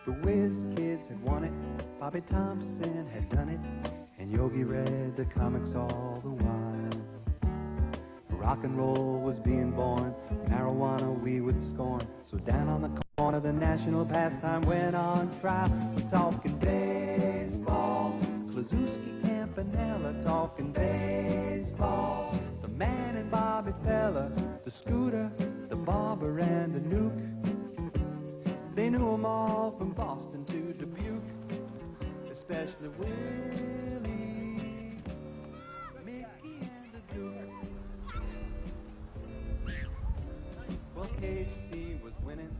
The Whiz Kids had won it, Bobby Thompson had done it, and Yogi read the comics all the while. Rock and roll was being born, marijuana we would scorn. So down on the corner the national pastime went on trial. We're talking baseball, Klazuski, Campanella, talking baseball. The man and Bobby Fella, the Scooter, the Barber and the Nuke. They knew them all from Boston to Dubuque, especially Willie, Mickey and the Duke. Well, Casey was winning,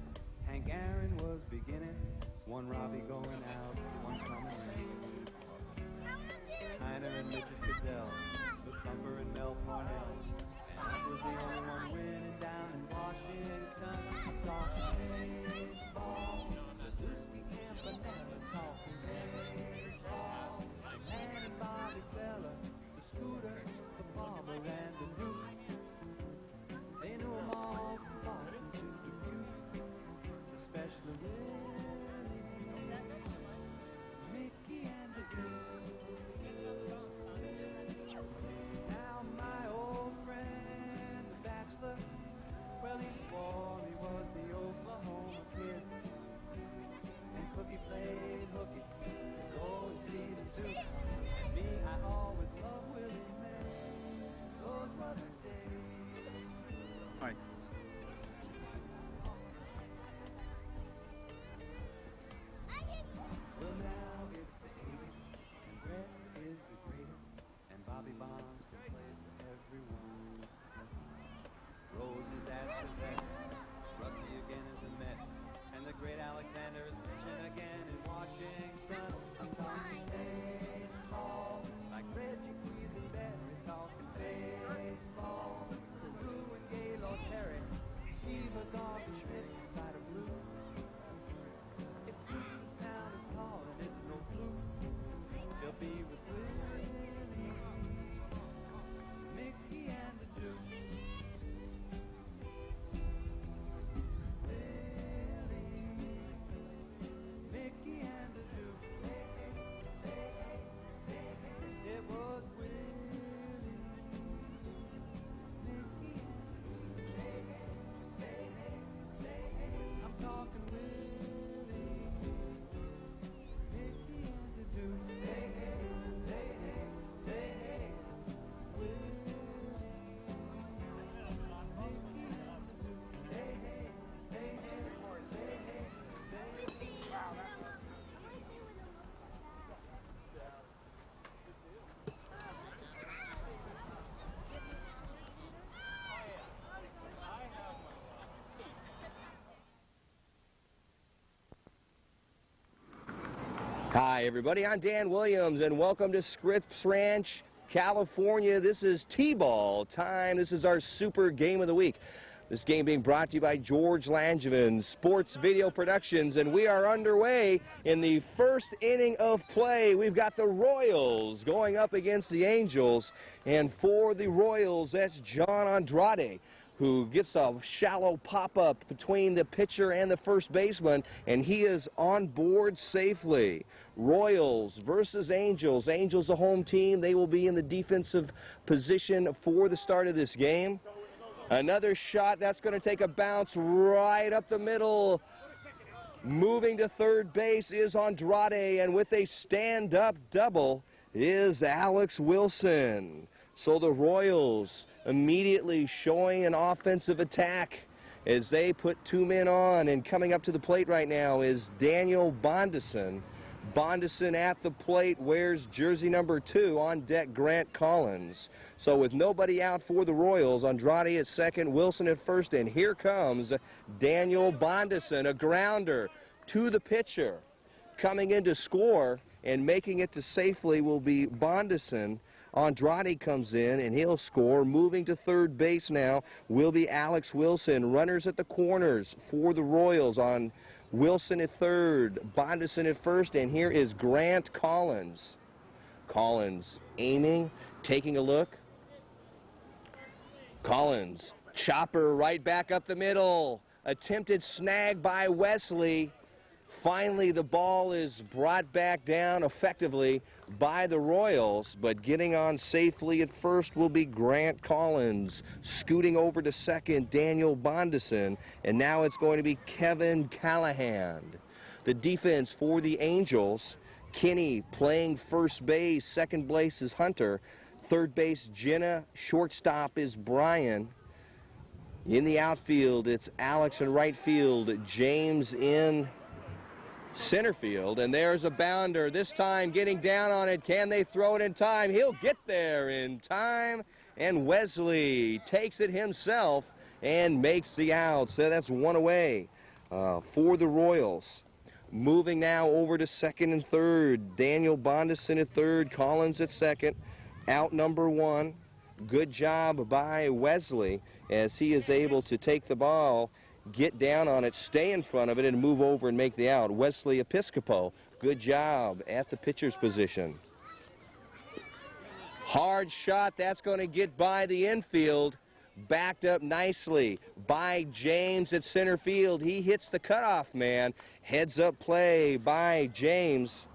Hank Aaron was beginning, one Robbie going out, one coming in. Heiner and Richard Goodell, the Thumper and Mel Parnell, and that was the only one winning down in Washington. Talking baseball, Klazuski, Campanella, talking baseball. The man and Bobby Fella, the Scooter, the Barber and the Duke. They knew them all from Boston to Dubuque, especially Willie, Mickey and the Duke. Now my old friend, the bachelor, well, he swore he was the Oklahoma kid, and Cookie played hooky to go and see the Duke. Me, I always loved Willie May. Those were the days. Hi. Well, now it's the 80s, and Brett is the greatest, and Bobby Bonds can play for everyone. Rose is at the vet, Rusty again is a Met, and the great Alexander is pitching again in Washington. I'm talking baseball, like Reggie Quisenberry, talking baseball. Carew and Gaylord Perry, Seaver, Garvey, Schmidt, Ryder Blue. If Cooperstown is calling, it's no fluke. They'll be with Willie, Mickey and the Duke. Mickey and the Duke. Say hey, say hey, say hey. It was Willie, Mickey and the Duke. Say hey, say hey, say hey. I'm talking Willie, Mickey and the Duke. Say hey, say hey, say hey. Willie, Mickey and the Duke. Say hey, say hey, say hey, say hey. Hi everybody, I'm Dan Williams and welcome to Scripps Ranch, California. This is T-ball time. This is our super game of the week. This game being brought to you by George Langevin Sports Video Productions, and we are underway in the first inning of play. We've got the Royals going up against the Angels, and for the Royals, that's John Andrade, who gets a shallow pop-up between the pitcher and the first baseman, and he is on board safely. Royals versus Angels. Angels, a home team. They will be in the defensive position for the start of this game. Another shot. That's going to take a bounce right up the middle. Moving to third base is Andrade, and with a stand-up double is Alex Wilson. So the Royals immediately showing an offensive attack as they put two men on, and coming up to the plate right now is Daniel Bondison. Bondison at the plate wears jersey number 2, on deck Grant Collins. So with nobody out for the Royals, Andrade at second, Wilson at first, and here comes Daniel Bondison, a grounder to the pitcher. Coming in to score and making it to safely will be Bondison. Andrade comes in and he'll score. Moving to third base now will be Alex Wilson. Runners at the corners for the Royals on Wilson at third, Bondison at first, and here is Grant Collins. Collins aiming, taking a look. Collins, chopper right back up the middle. Attempted snag by Wesley. Finally, the ball is brought back down effectively by the Royals, but getting on safely at first will be Grant Collins. Scooting over to second, Daniel Bondison, and now it's going to be Kevin Callahan. The defense for the Angels, Kinney playing first base, second base is Hunter, third base Jenna, shortstop is Brian. In the outfield, it's Alex in right field, James in center field, and there's a bounder, this time getting down on it. Can they throw it in time? He'll get there in time, and Wesley takes it himself and makes the out. So that's one away for the Royals. Moving now over to second and third. Daniel Bondison at third, Collins at second. Out number one. Good job by Wesley as he is able to take the ball, get down on it, stay in front of it, and move over and make the out. Wesley Episcopo, good job at the pitcher's position. Hard shot, that's going to get by the infield. Backed up nicely by James at center field. He hits the cutoff man. Heads up play by James.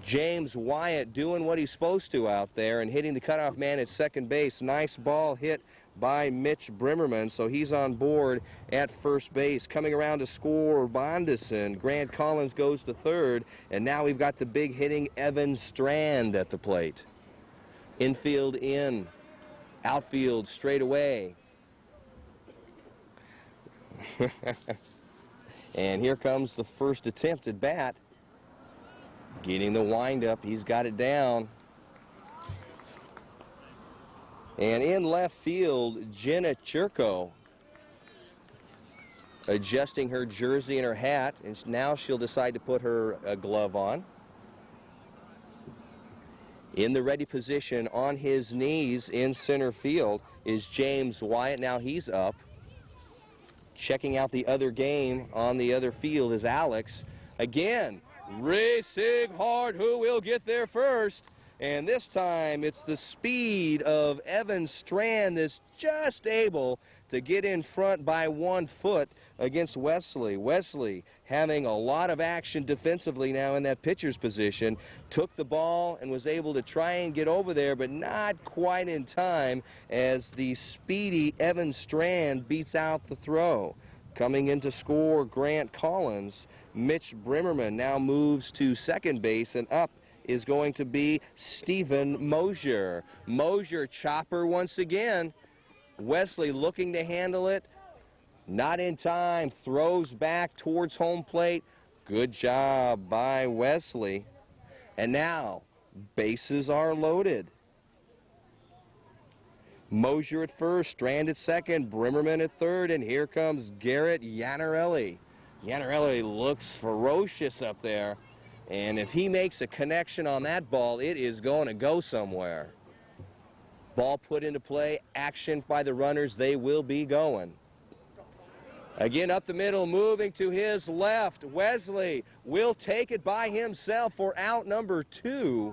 James Wyatt doing what he's supposed to out there and hitting the cutoff man at second base. Nice ball hit by Mitch Brimmerman, so he's on board at first base. Coming around to score, Bondison. Grant Collins goes to third, and now we've got the big hitting Evan Strand at the plate. Infield in, outfield straight away. And here comes the first attempt at bat. Getting the windup, he's got it down. And in left field, Jenna Churko adjusting her jersey and her hat, and now she'll decide to put her glove on. In the ready position on his knees in center field is James Wyatt. Now he's up. Checking out the other game on the other field is Alex. Again, racing hard. Who will get there first? And this time it's the speed of Evan Strand that's just able to get in front by 1 foot against Wesley. Wesley having a lot of action defensively now in that pitcher's position. Took the ball and was able to try and get over there, but not quite in time as the speedy Evan Strand beats out the throw. Coming in to score, Grant Collins. Mitch Brimmerman now moves to second base, and up is going to be Stephen Mosier. Mosier chopper once again. Wesley looking to handle it. Not in time. Throws back towards home plate. Good job by Wesley. And now, bases are loaded. Mosier at first, Strand at second, Brimmerman at third, and here comes Garrett Iannarelli. Iannarelli looks ferocious up there. And if he makes a connection on that ball, it is going to go somewhere. Ball put into play, action by the runners, they will be going. Again up the middle, moving to his left. Wesley will take it by himself for out number 2.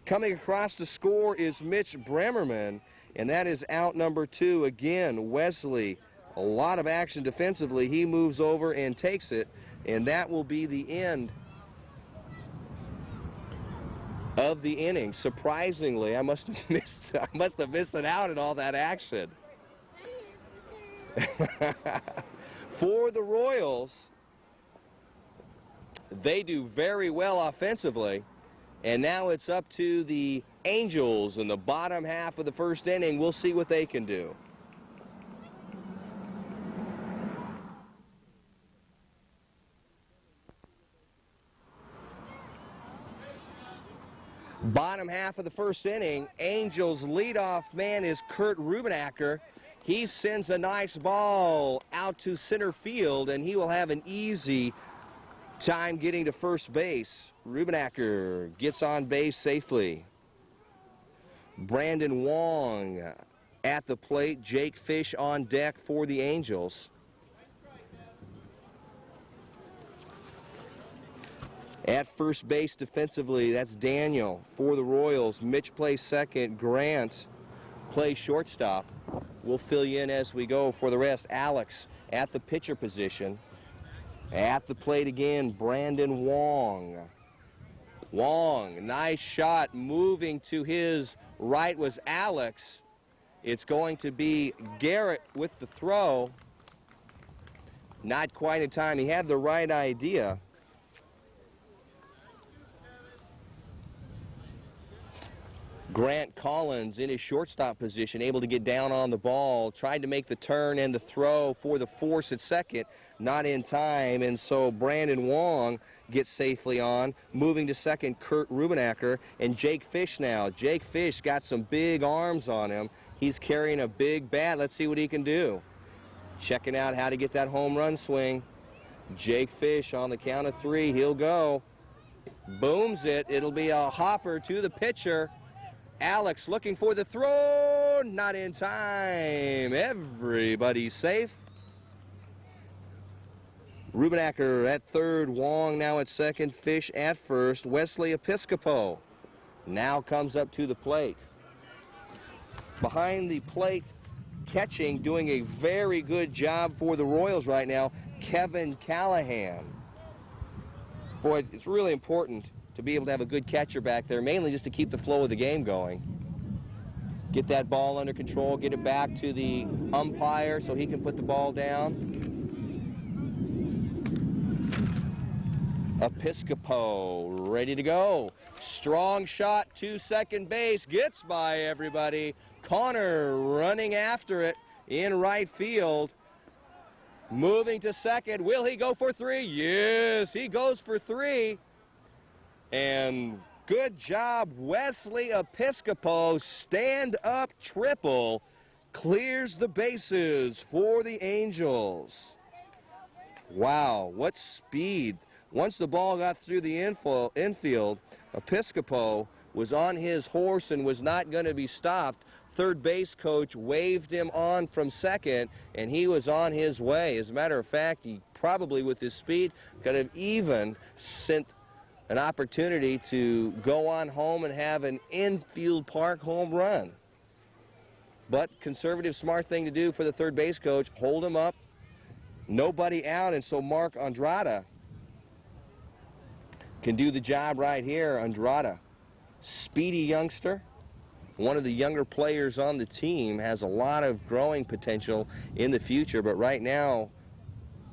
Coming across to score is Mitch Brimmerman, and that is out number 2. Again, Wesley, a lot of action defensively. He moves over and takes it, and that will be the end of the inning. Surprisingly, I must have missed it out in all that action. For the Royals, they do very well offensively, and now it's up to the Angels in the bottom half of the first inning. We'll see what they can do. Bottom half of the first inning, Angels leadoff man is Kurt Rubenacker. He sends a nice ball out to center field, and he will have an easy time getting to first base. Rubenacker gets on base safely. Brandon Wong at the plate. Jake Fish on deck for the Angels. At first base defensively, that's Daniel for the Royals. Mitch plays second. Grant plays shortstop. We'll fill you in as we go for the rest. Alex at the pitcher position. At the plate again, Brandon Wong. Wong, nice shot. Moving to his right was Alex. It's going to be Garrett with the throw. Not quite in time. He had the right idea. Grant Collins in his shortstop position, able to get down on the ball, tried to make the turn and the throw for the force at second, not in time, and so Brandon Wong gets safely on. Moving to second, Kurt Rubenacker, and Jake Fish now. Jake Fish got some big arms on him. He's carrying a big bat. Let's see what he can do. Checking out how to get that home run swing. Jake Fish on the count of 3. He'll go. Booms it. It'll be a hopper to the pitcher. Alex looking for the throw, not in time. Everybody's safe. Rubenacker at third, Wong now at second, Fish at first. Wesley Episcopo now comes up to the plate. Behind the plate, catching, doing a very good job for the Royals right now, Kevin Callahan. Boy, it's really important to be able to have a good catcher back there, mainly just to keep the flow of the game going. Get that ball under control, get it back to the umpire so he can put the ball down. Episcopo ready to go. Strong shot to second base, gets by everybody. Connor running after it in right field. Moving to second, will he go for 3? Yes, he goes for 3. And good job, Wesley Episcopo, stand-up triple, clears the bases for the Angels. Wow, what speed. Once the ball got through the infield, Episcopo was on his horse and was not going to be stopped. Third base coach waved him on from second, and he was on his way. As a matter of fact, he probably, with his speed, could have even sent an opportunity to go on home and have an infield park home run. But conservative, smart thing to do for the third base coach, hold him up, nobody out, and so Mark Andrada can do the job right here. Andrada, speedy youngster, one of the younger players on the team, has a lot of growing potential in the future, but right now,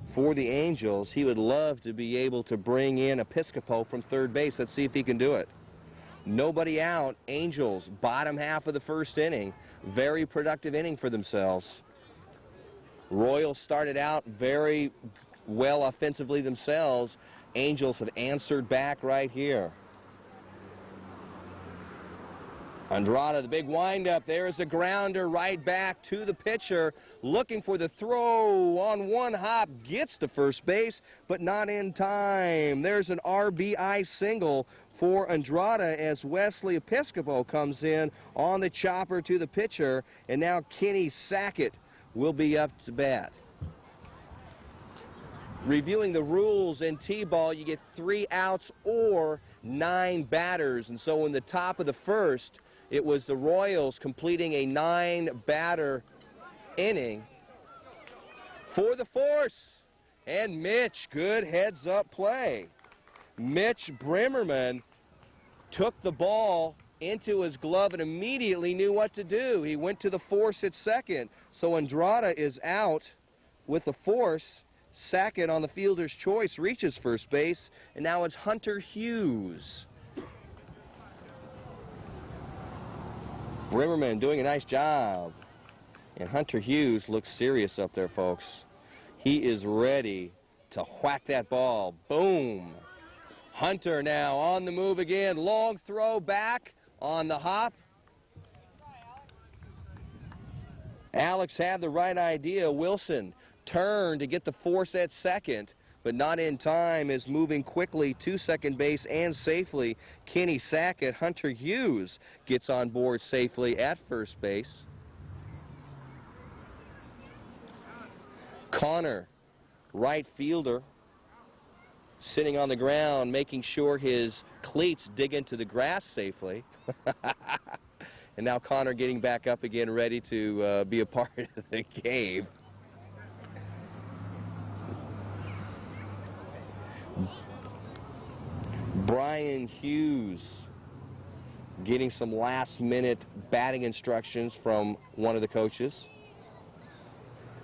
for the Angels, he would love to be able to bring in Episcopo from third base. Let's see if he can do it. Nobody out. Angels, bottom half of the first inning. Very productive inning for themselves. Royals started out very well offensively themselves. Angels have answered back right here. Andrada, the big windup. There's a grounder right back to the pitcher. Looking for the throw on one hop. Gets to first base, but not in time. There's an RBI single for Andrada as Wesley Episcopo comes in on the chopper to the pitcher. And now Kenny Sackett will be up to bat. Reviewing the rules in T-ball, you get 3 outs or 9 batters. And so in the top of the first, it was the Royals completing a 9-batter inning for the force. And Mitch, good heads-up play. Mitch Brimmerman took the ball into his glove and immediately knew what to do. He went to the force at second. So Andrada is out with the force. Sackett on the fielder's choice reaches first base, and now it's Hunter Hughes. Brimmerman doing a nice job. And Hunter Hughes looks serious up there, folks. He is ready to whack that ball. Boom. Hunter now on the move again. Long throw back on the hop. Alex had the right idea. Wilson turned to get the force at second, but not in time, is moving quickly to second base and safely. Kenny Sackett, Hunter Hughes gets on board safely at first base. Connor, right fielder, sitting on the ground, making sure his cleats dig into the grass safely. And now Connor getting back up again, ready to be a part of the game. Brian Hughes getting some last-minute batting instructions from one of the coaches.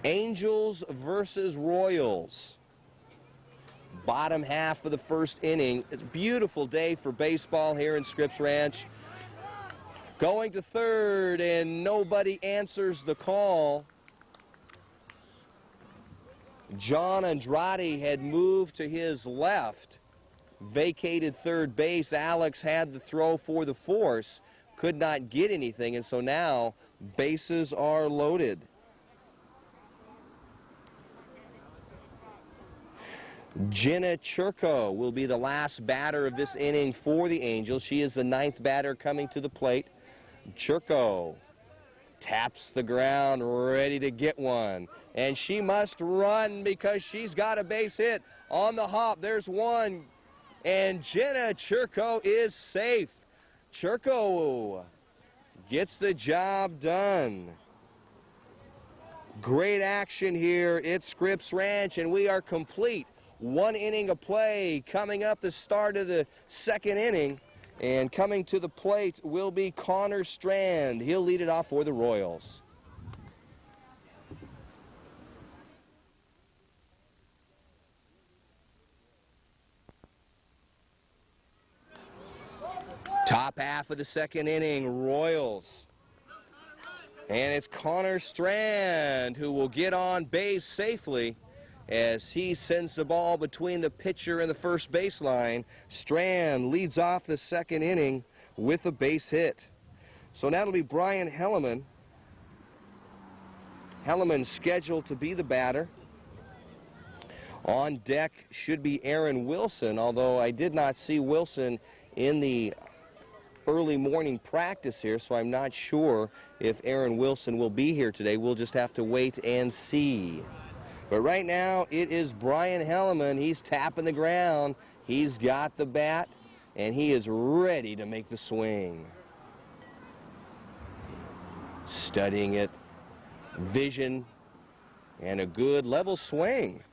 Angels versus Royals. Bottom half of the first inning. It's a beautiful day for baseball here in Scripps Ranch. Going to third, and nobody answers the call. John Andrade had moved to his left, vacated third base. Alex had the throw for the force, could not get anything, and so now bases are loaded. Jenna Churko will be the last batter of this inning for the Angels. She is the 9th batter coming to the plate. Churko taps the ground, ready to get one. And she must run because she's got a base hit on the hop. There's one. And Jenna Churko is safe. Churko gets the job done. Great action here at Scripps Ranch, and we are complete. 1 inning of play coming up, the start of the 2nd inning. And coming to the plate will be Connor Strand. He'll lead it off for the Royals. Top half of the 2nd inning, Royals. And it's Connor Strand who will get on base safely as he sends the ball between the pitcher and the first baseline. Strand leads off the 2nd inning with a base hit. So now it'll be Brian Helleman. Helleman scheduled to be the batter. On deck should be Aaron Wilson, although I did not see Wilson in the early morning practice here, so I'm not sure if Aaron Wilson will be here today. We'll just have to wait and see. But right now, it is Brian Helleman. He's tapping the ground. He's got the bat, and he is ready to make the swing. Studying it, vision, and a good level swing.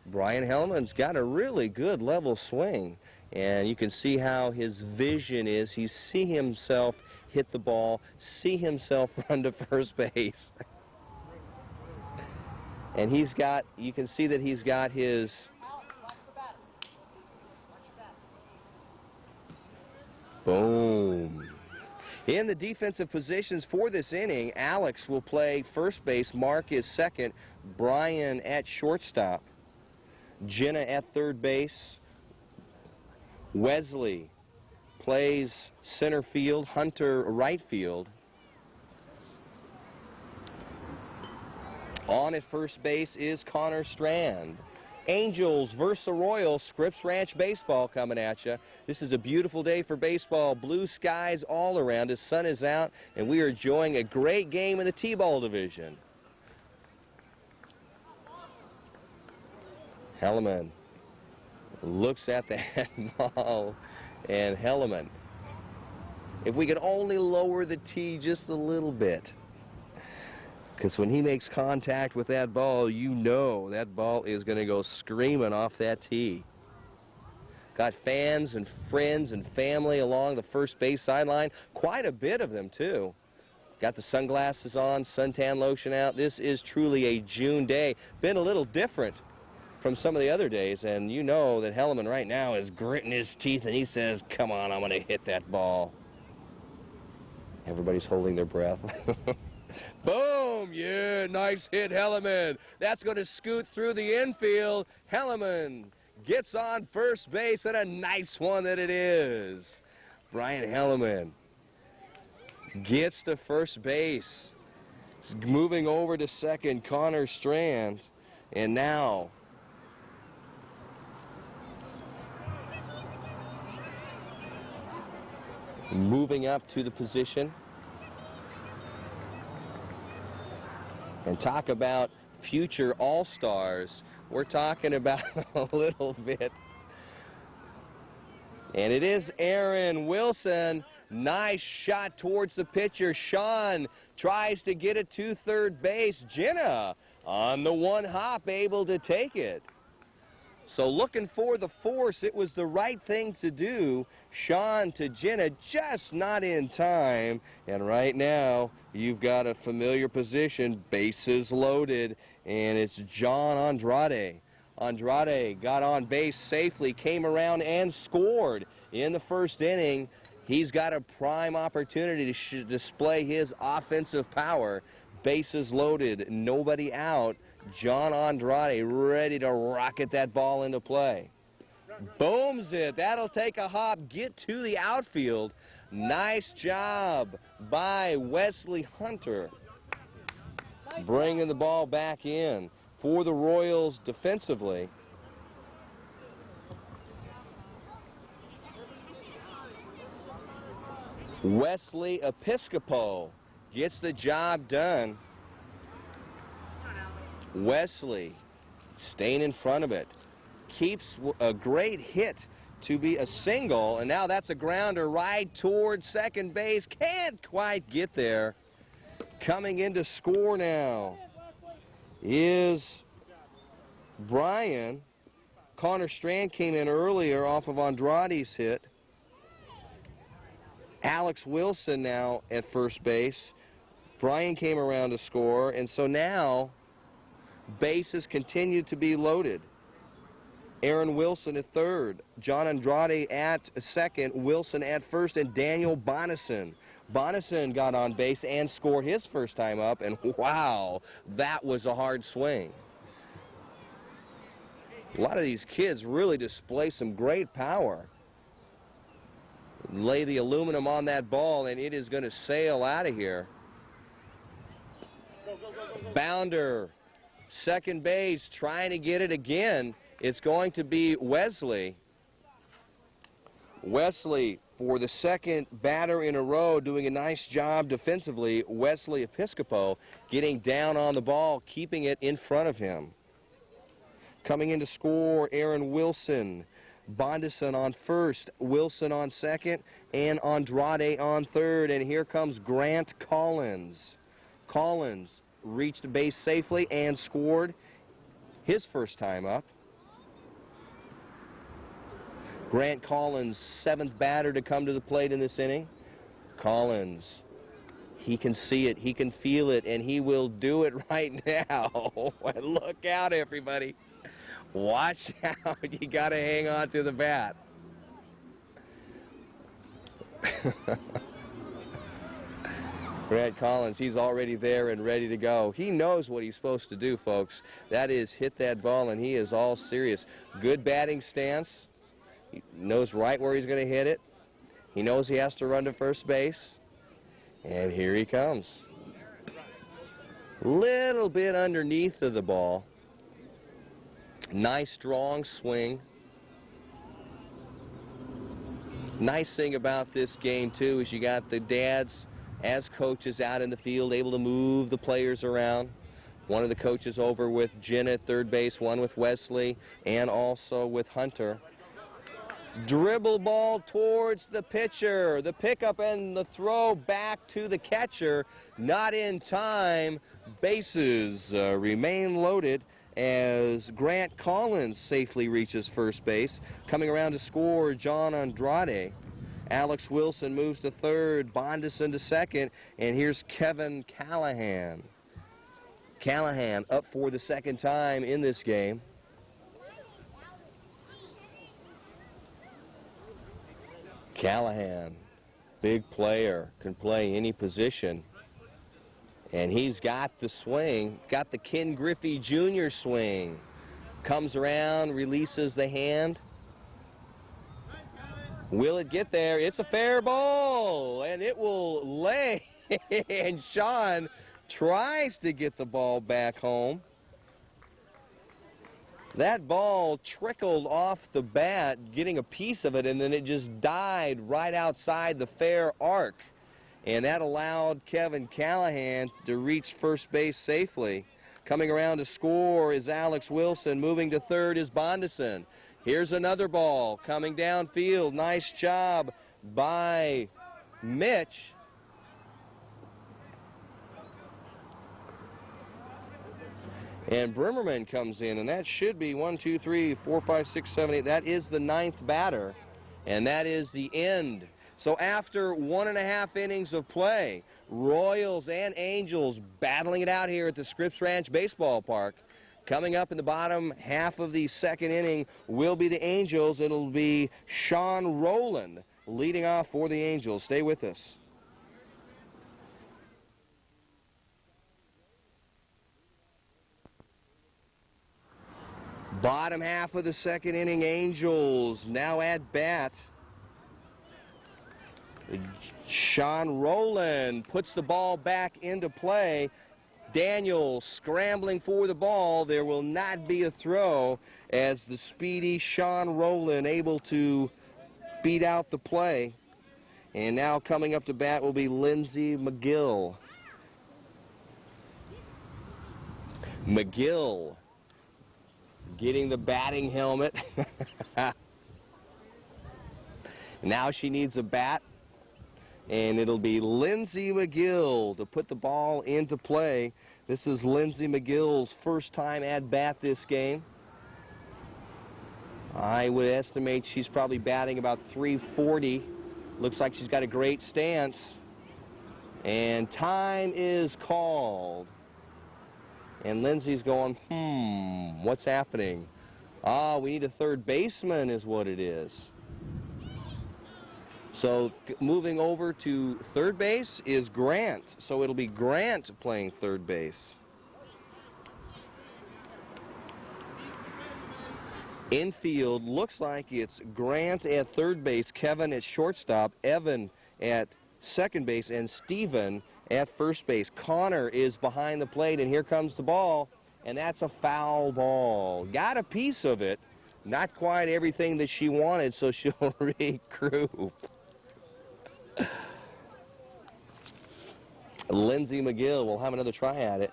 Brian Helleman's got a really good level swing, and you can see how his vision is. He see himself hit the ball, see himself run to first base. And he's got, you can see that he's got his boom. In the defensive positions for this inning, Alex will play first base, Mark is second, Brian at shortstop, Jenna at third base, Wesley plays center field, Hunter right field. On at first base is Connor Strand. Angels versus the Royals, Scripps Ranch baseball coming at you. This is a beautiful day for baseball. Blue skies all around. The sun is out, and we are enjoying a great game in the T-ball division. Helleman looks at that ball, and Helleman, if we could only lower the tee just a little bit. Because when he makes contact with that ball, you know that ball is going to go screaming off that tee. Got fans and friends and family along the first base sideline. Quite a bit of them, too. Got the sunglasses on, suntan lotion out. This is truly a June day. Been a little different from some of the other days, and you know that Helleman right now is gritting his teeth, and he says, come on, I'm going to hit that ball. Everybody's holding their breath. Boom! Yeah, nice hit, Helleman. That's going to scoot through the infield. Helleman gets on first base, and a nice one that it is. Brian Helleman gets to first base. Moving over to second, Connor Strand. And now moving up to the position. And talk about future all-stars. We're talking about a little bit. And it is Aaron Wilson. Nice shot towards the pitcher. Sean tries to get it to third base. Jenna on the one hop able to take it. So looking for the force, it was the right thing to do. Sean to Jenna, just not in time. And right now, you've got a familiar position, bases loaded, and it's John Andrade. Andrade got on base safely, came around and scored in the first inning. He's got a prime opportunity to display his offensive power. Bases loaded, nobody out. John Andrade ready to rocket that ball into play. Booms it. That'll take a hop, get to the outfield. Nice job by Wesley Hunter, bringing the ball back in for the Royals defensively. Wesley Episcopo gets the job done. Wesley staying in front of it. Keeps a great hit to be a single, and now that's a grounder right towards second base. Can't quite get there. Coming in to score now is Brian. Connor Strand came in earlier off of Andrade's hit. Alex Wilson now at first base. Brian came around to score, and so now bases continue to be loaded. Aaron Wilson at third, John Andrade at second, Wilson at first, and Daniel Bonison. Bonison got on base and scored his first time up, and wow, that was a hard swing. A lot of these kids really display some great power. Lay the aluminum on that ball, and it is going to sail out of here. Bounder, second base, trying to get it again. It's going to be Wesley. Wesley, for the second batter in a row, doing a nice job defensively. Wesley Episcopo getting down on the ball, keeping it in front of him. Coming in to score, Aaron Wilson. Bondison on first, Wilson on second, and Andrade on third. And here comes Grant Collins. Collins reached base safely and scored his first time up. Grant Collins, seventh batter to come to the plate in this inning. Collins, he can see it, he can feel it, and he will do it right now. Look out, everybody. Watch out. You got to hang on to the bat. Grant Collins, he's already there and ready to go. He knows what he's supposed to do, folks. That is hit that ball, and he is all serious. Good batting stance. He knows right where he's going to hit it. He knows he has to run to first base. And here he comes. Little bit underneath of the ball. Nice, strong swing. Nice thing about this game, too, is you got the dads as coaches out in the field, able to move the players around. One of the coaches over with Jenna at third base, one with Wesley, and also with Hunter. Dribble ball towards the pitcher. The pickup and the throw back to the catcher. Not in time. Bases remain loaded as Grant Collins safely reaches first base. Coming around to score, John Andrade. Alex Wilson moves to third, Bondison to second, and here's Kevin Callahan. Callahan up for the second time in this game. Callahan, big player, can play any position. And he's got the swing, got the Ken Griffey Jr. swing. Comes around, releases the hand. Will it get there? It's a fair ball, and it will lay. And Sean tries to get the ball back home. That ball trickled off the bat, getting a piece of it, and then it just died right outside the fair arc. And that allowed Kevin Callahan to reach first base safely. Coming around to score is Alex Wilson. Moving to third is Bondison. Here's another ball coming downfield. Nice job by Mitch. And Brimmerman comes in, and that should be 1, 2, 3, 4, 5, 6, 7, 8. That is the 9th batter, and that is the end. So after 1.5 innings of play, Royals and Angels battling it out here at the Scripps Ranch Baseball Park. Coming up in the bottom half of the 2nd inning will be the Angels. It'll be Sean Rowland leading off for the Angels. Stay with us. Bottom half of the 2nd inning, Angels now at bat. Sean Rowland puts the ball back into play. Daniel scrambling for the ball. There will not be a throw as the speedy Sean Rowland able to beat out the play. And now coming up to bat will be Lindsey McGill. McGill getting the batting helmet. Now she needs a bat. And it'll be Lindsey McGill to put the ball into play. This is Lindsey McGill's first time at bat this game. I would estimate she's probably batting about 340. Looks like she's got a great stance. And time is called. And Lindsey's going, what's happening? We need a third baseman is what it is. So moving over to third base is Grant. So it'll be Grant playing third base. Infield looks like it's Grant at third base, Kevin at shortstop, Evan at second base, and Steven at first base. Connor is behind the plate, and here comes the ball, and that's a foul ball. Got a piece of it. Not quite everything that she wanted, so she'll regroup. Lindsey McGill will have another try at it.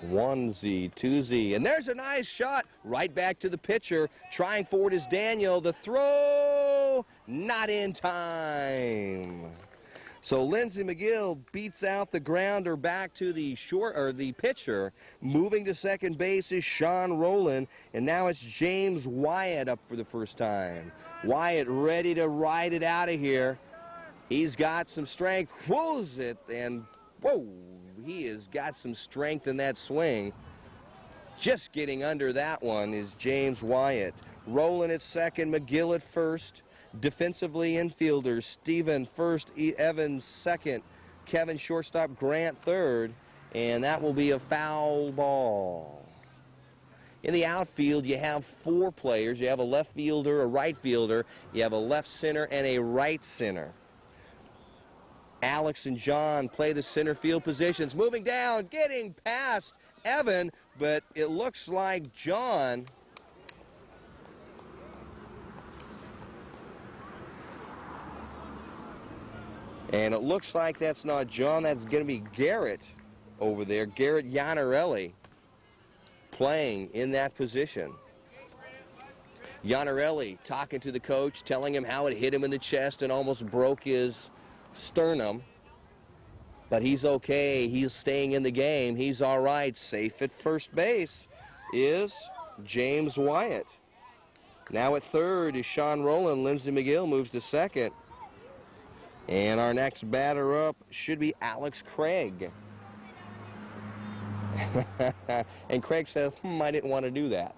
1Z, 2Z, and there's a nice shot right back to the pitcher. Trying for it is Daniel. The throw, not in time. So Lindsey McGill beats out the grounder back to the the pitcher. Moving to second base is Sean Rowland, and now it's James Wyatt up for the first time. Wyatt ready to ride it out of here. He's got some strength. Who's it? And whoa, he has got some strength in that swing. Just getting under that one is James Wyatt. Rowland at second, McGill at first. Defensively, infielders, Steven first, Evans second, Kevin shortstop, Grant third, and that will be a foul ball. In the outfield, you have 4 players. You have a left fielder, a right fielder, you have a left center, and a right center. Alex and John play the center field positions. Moving down, getting past Evan, but it looks like John and it looks like that's not John, that's going to be Garrett over there. Garrett Iannarelli playing in that position. Iannarelli talking to the coach, telling him how it hit him in the chest and almost broke his sternum. But he's okay. He's staying in the game. He's all right. Safe at first base is James Wyatt. Now at third is Sean Rowland. Lindsey McGill moves to second. And our next batter up should be Alex Craig. And Craig says, I didn't want to do that.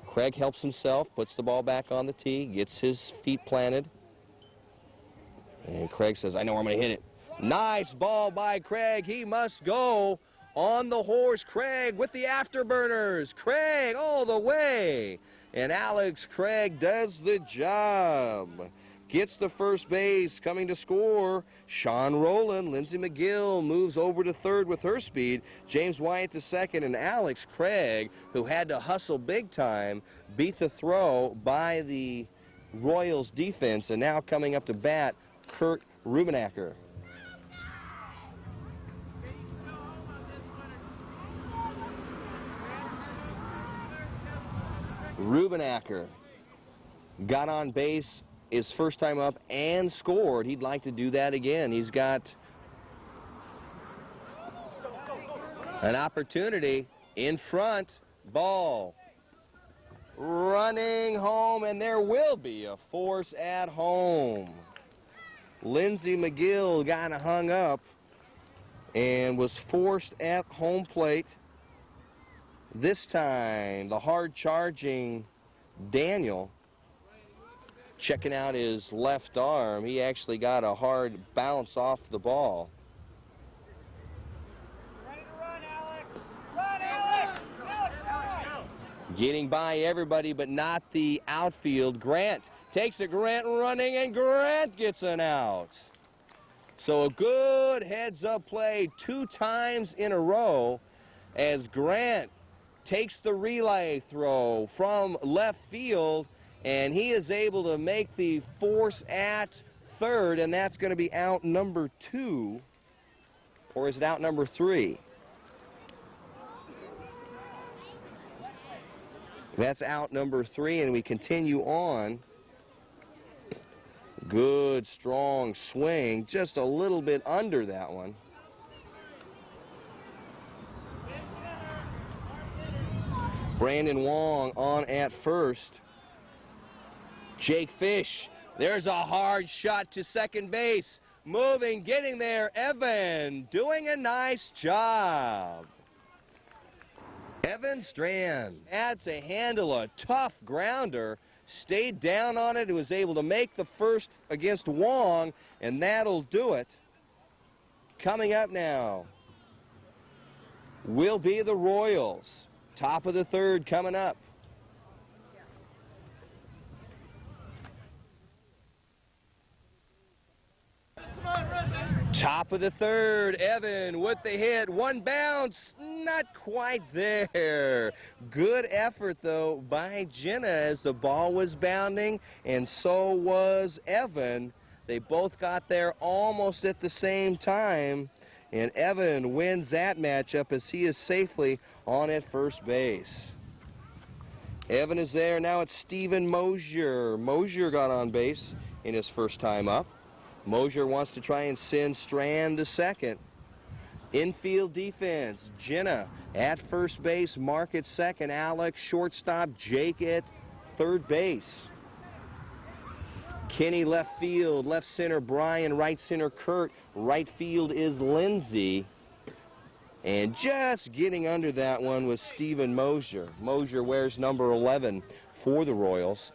Craig helps himself, puts the ball back on the tee, gets his feet planted. And Craig says, I know where I'm going to hit it. Nice ball by Craig. He must go on the horse. Craig with the afterburners. Craig all the way. And Alex Craig does the job. Gets the first base, coming to score. Sean Rowland. Lindsey McGill moves over to third with her speed. James Wyatt to second, and Alex Craig, who had to hustle big time, beat the throw by the Royals defense. And now coming up to bat, Kurt Rubenacker. Rubenacker got on base his first time up and scored. He'd like to do that again. He's got An opportunity in front, ball running home, and there will be a force at home. Lindsey McGill got hung up and was forced at home plate. This time, the hard-charging Daniel checking out his left arm. He actually got a hard bounce off the ball. Ready to run, Alex! Run, Alex! Alex, run! Getting by everybody, but not the outfield. Grant takes it, Grant running, and Grant gets an out. So a good heads-up play 2 times in a row as Grant takes the relay throw from left field, and he is able to make the force at third, and that's going to be out number 2, or is it out number 3? That's out number 3, and we continue on. Good, strong swing, just a little bit under that one. Brandon Wong on at first. Jake Fish, there's a hard shot to second base. Moving, getting there, Evan doing a nice job. Evan Strand had to handle a tough grounder, stayed down on it, and was able to make the first against Wong, and that'll do it. Coming up now will be the Royals. Top of the third coming up. Top of the third, Evan with the hit, one bounce, not quite there. Good effort though by Jenna as the ball was bounding, and so was Evan. They both got there almost at the same time, and Evan wins that matchup as he is safely on at first base. Evan is there, now it's Stephen Mosier. Mosier got on base in his first time up. Mosier wants to try and send Strand to second. Infield defense, Jenna at first base, Mark at second, Alex shortstop, Jake at third base. Kenny left field, left center Brian, right center Kurt, right field is Lindsey. And just getting under that one was Stephen Mosier. Mosier wears number 11 for the Royals.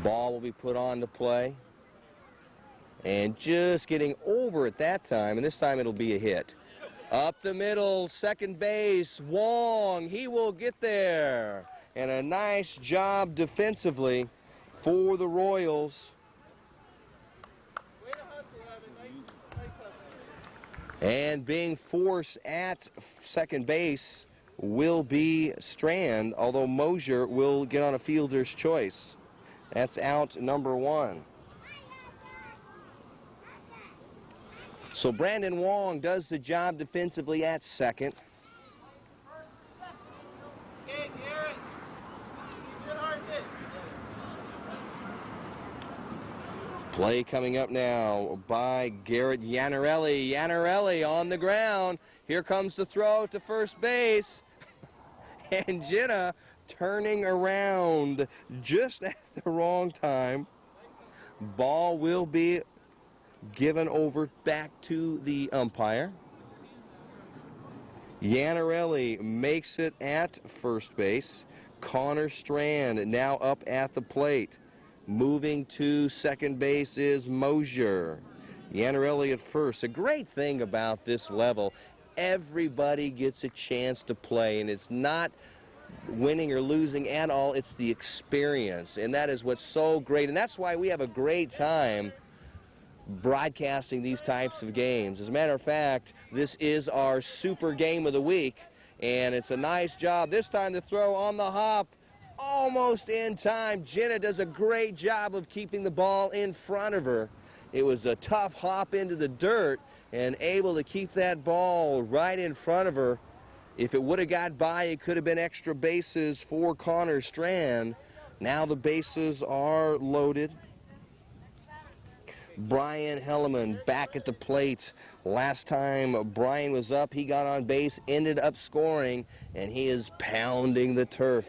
Ball will be put on to play. And just getting over at that time, and this time it'll be a hit. Up the middle, second base, Wong, he will get there. And a nice job defensively for the Royals. And being forced at second base will be Strand, although Mosier will get on a fielder's choice. That's out number 1. So Brandon Wong does the job defensively at second. Play coming up now by Garrett Yanarelli. Yanarelli on the ground. Here comes the throw to first base. And Jenna turning around just at the wrong time. Ball will be given over back to the umpire. Yanarelli makes it at first base. Connor Strand now up at the plate. Moving to second base is Mosier. Yanarelli at first. A great thing about this level, everybody gets a chance to play, and it's not winning or losing at all, it's the experience, and that is what's so great, and that's why we have a great time broadcasting these types of games. As a matter of fact, this is our super game of the week, and it's a nice job. This time the throw on the hop, almost in time. Jenna does a great job of keeping the ball in front of her. It was a tough hop into the dirt and able to keep that ball right in front of her. If it would have got by, it could have been extra bases for Connor Strand. Now the bases are loaded. Brian Helleman back at the plate. Last time Brian was up, he got on base, ended up scoring, and he is pounding the turf.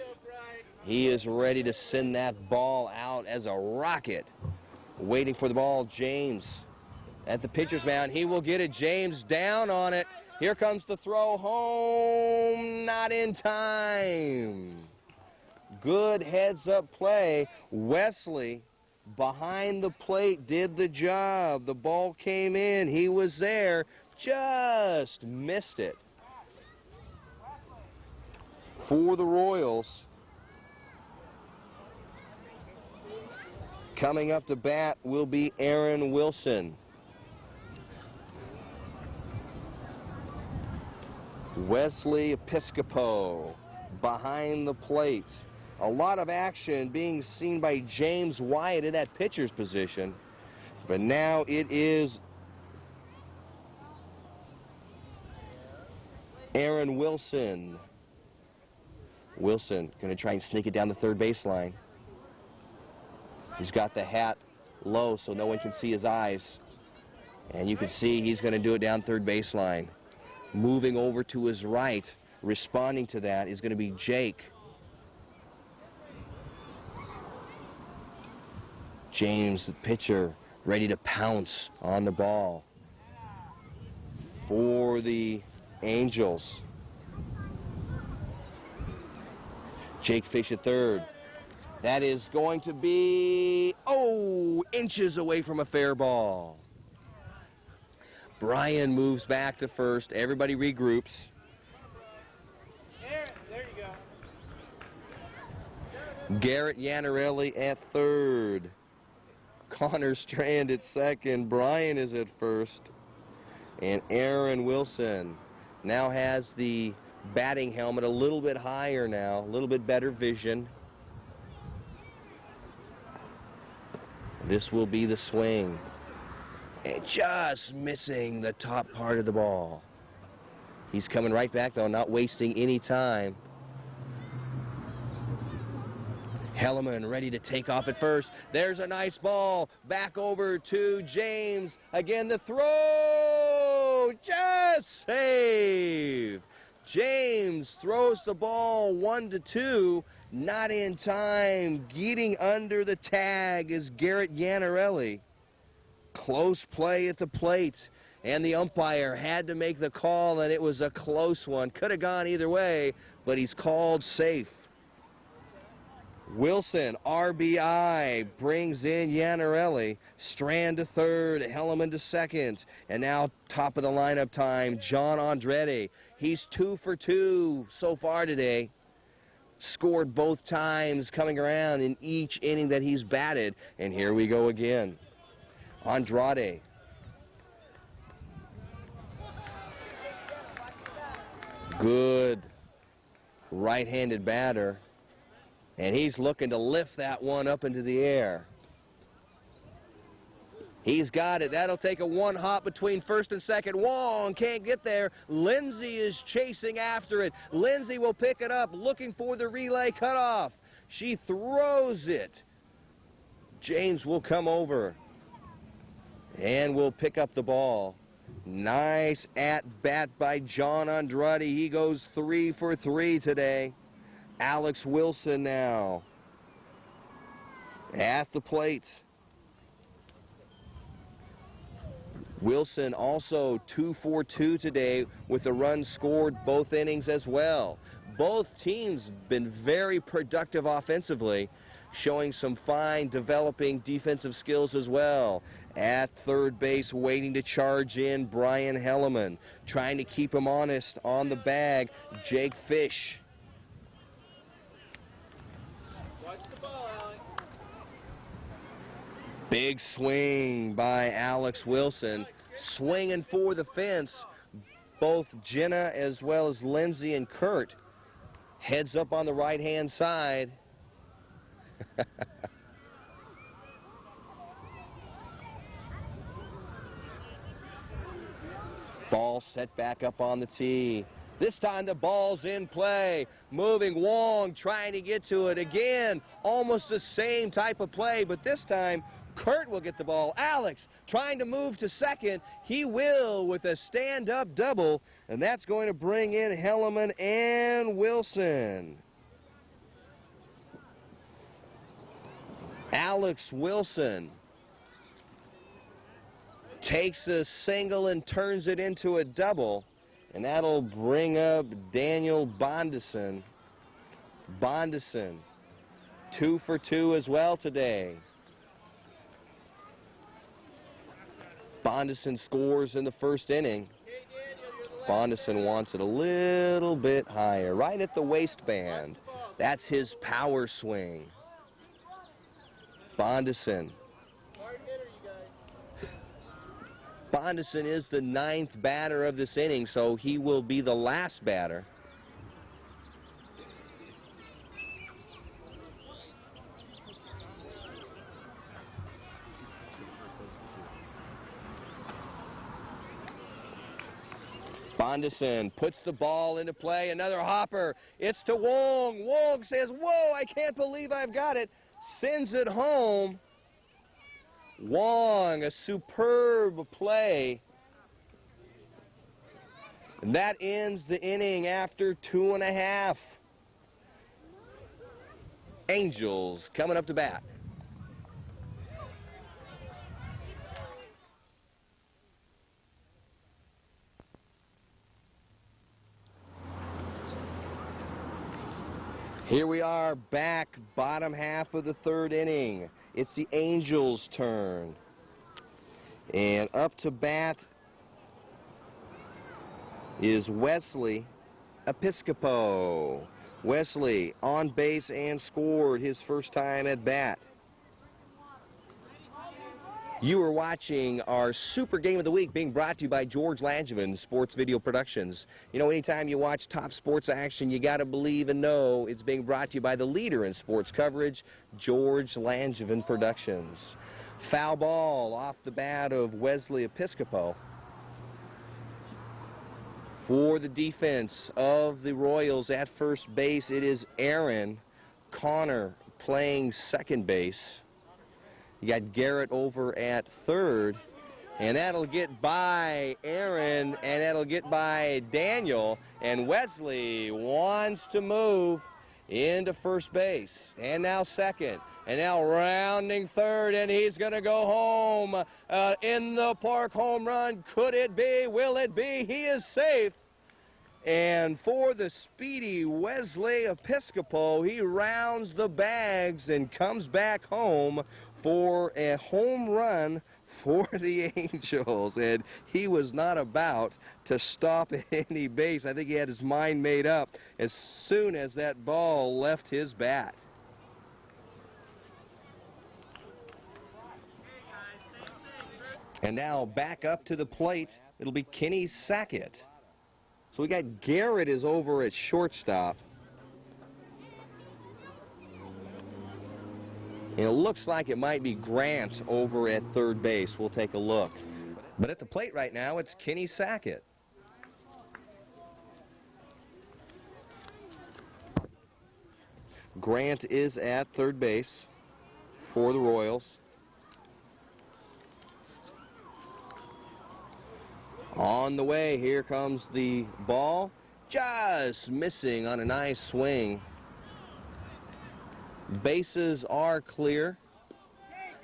He is ready to send that ball out as a rocket. Waiting for the ball, James at the pitcher's mound. He will get it. James down on it. Here comes the throw home. Not in time. Good heads-up play. Wesley behind the plate did the job. The ball came in. He was there. Just missed it. For the Royals, coming up to bat will be Aaron Wilson. Wesley Episcopo behind the plate. A lot of action being seen by James Wyatt in that pitcher's position. But now it is Aaron Wilson. Wilson going to try and sneak it down the third baseline. He's got the hat low so no one can see his eyes. And you can see he's going to do it down third baseline. Moving over to his right, responding to that is going to be Jake. James, the pitcher, ready to pounce on the ball. For the Angels, Jake Fish at third. That is going to be, inches away from a fair ball. Brian moves back to first. Everybody regroups. There you go. Garrett Yanarelli at third. Connor Strand at second. Brian is at first. And Aaron Wilson now has the batting helmet a little bit higher now, a little bit better vision. This will be the swing. And just missing the top part of the ball. He's coming right back, though, not wasting any time. Helleman ready to take off at first. There's a nice ball. Back over to James. Again, the throw. Just save. James throws the ball 1-2. Not in time. Getting under the tag is Garrett Yanarelli. Close play at the plate, and the umpire had to make the call, and it was a close one. Could have gone either way, but he's called safe. Wilson, RBI, brings in Yanarelli. Strand to third, Helleman to second, and now top of the lineup time, John Andretti. He's 2 for 2 so far today. Scored both times coming around in each inning that he's batted, and here we go again. Andrade. Good right-handed batter. And he's looking to lift that one up into the air. He's got it. That'll take a one hop between first and second. Wong can't get there. Lindsay is chasing after it. Lindsay will pick it up, looking for the relay cutoff. She throws it. James will come over and will pick up the ball. Nice at-bat by John Andrade. He goes 3 for 3 today. Alex Wilson now at the plate. Wilson also 2 for 2 today with the runs scored both innings as well. Both teams been very productive offensively, showing some fine developing defensive skills as well. At third base, waiting to charge in, Brian Helleman. Trying to keep him honest on the bag, Jake Fish. Watch the ball, Alex. Big swing by Alex Wilson. Swinging for the fence. Both Jenna as well as Lindsay and Kurt. Heads up on the right-hand side. Ball set back up on the tee. This time the ball's in play. Moving Wong, trying to get to it again. Almost the same type of play, but this time Kurt will get the ball. Alex trying to move to second. He will with a stand-up double, and that's going to bring in Helleman and Wilson. Alex Wilson takes a single and turns it into a double, and that'll bring up Daniel Bondison. Bondison, 2 for 2 as well today. Bondison scores in the first inning. Bondison wants it a little bit higher, right at the waistband. That's his power swing. Bondison. Bondison is the 9th batter of this inning, so he will be the last batter. Bondison puts the ball into play. Another hopper. It's to Wong. Wong says, "Whoa, I can't believe I've got it." Sends it home. Wong, a superb play. And that ends the inning after 2.5. Angels coming up to bat. Here we are back, bottom half of the 3rd inning. It's the Angels' turn. And up to bat is Wesley Episcopo. Wesley on base and scored his first time at bat. You are watching our Super Game of the Week being brought to you by George Langevin Sports Video Productions. You know, anytime you watch top sports action, you got to believe and know it's being brought to you by the leader in sports coverage, George Langevin Productions. Foul ball off the bat of Wesley Episcopo. For the defense of the Royals at first base, it is Aaron Connor playing second base. You got Garrett over at third, and that'll get by Aaron, and that'll get by Daniel, and Wesley wants to move into first base, and now second, and now rounding third, and he's going to go home. In the park home run. Could it be? Will it be? He is safe. And for the speedy Wesley Episcopo, he rounds the bags and comes back home for a home run for the Angels. And he was not about to stop at any base. I think he had his mind made up as soon as that ball left his bat. And now back up to the plate, it'll be Kenny Sackett. So we got Garrett is over at shortstop. And it looks like it might be Grant over at third base. We'll take a look. But at the plate right now, it's Kenny Sackett. Grant is at third base for the Royals. On the way, here comes the ball. Just missing on a nice swing. Bases are clear.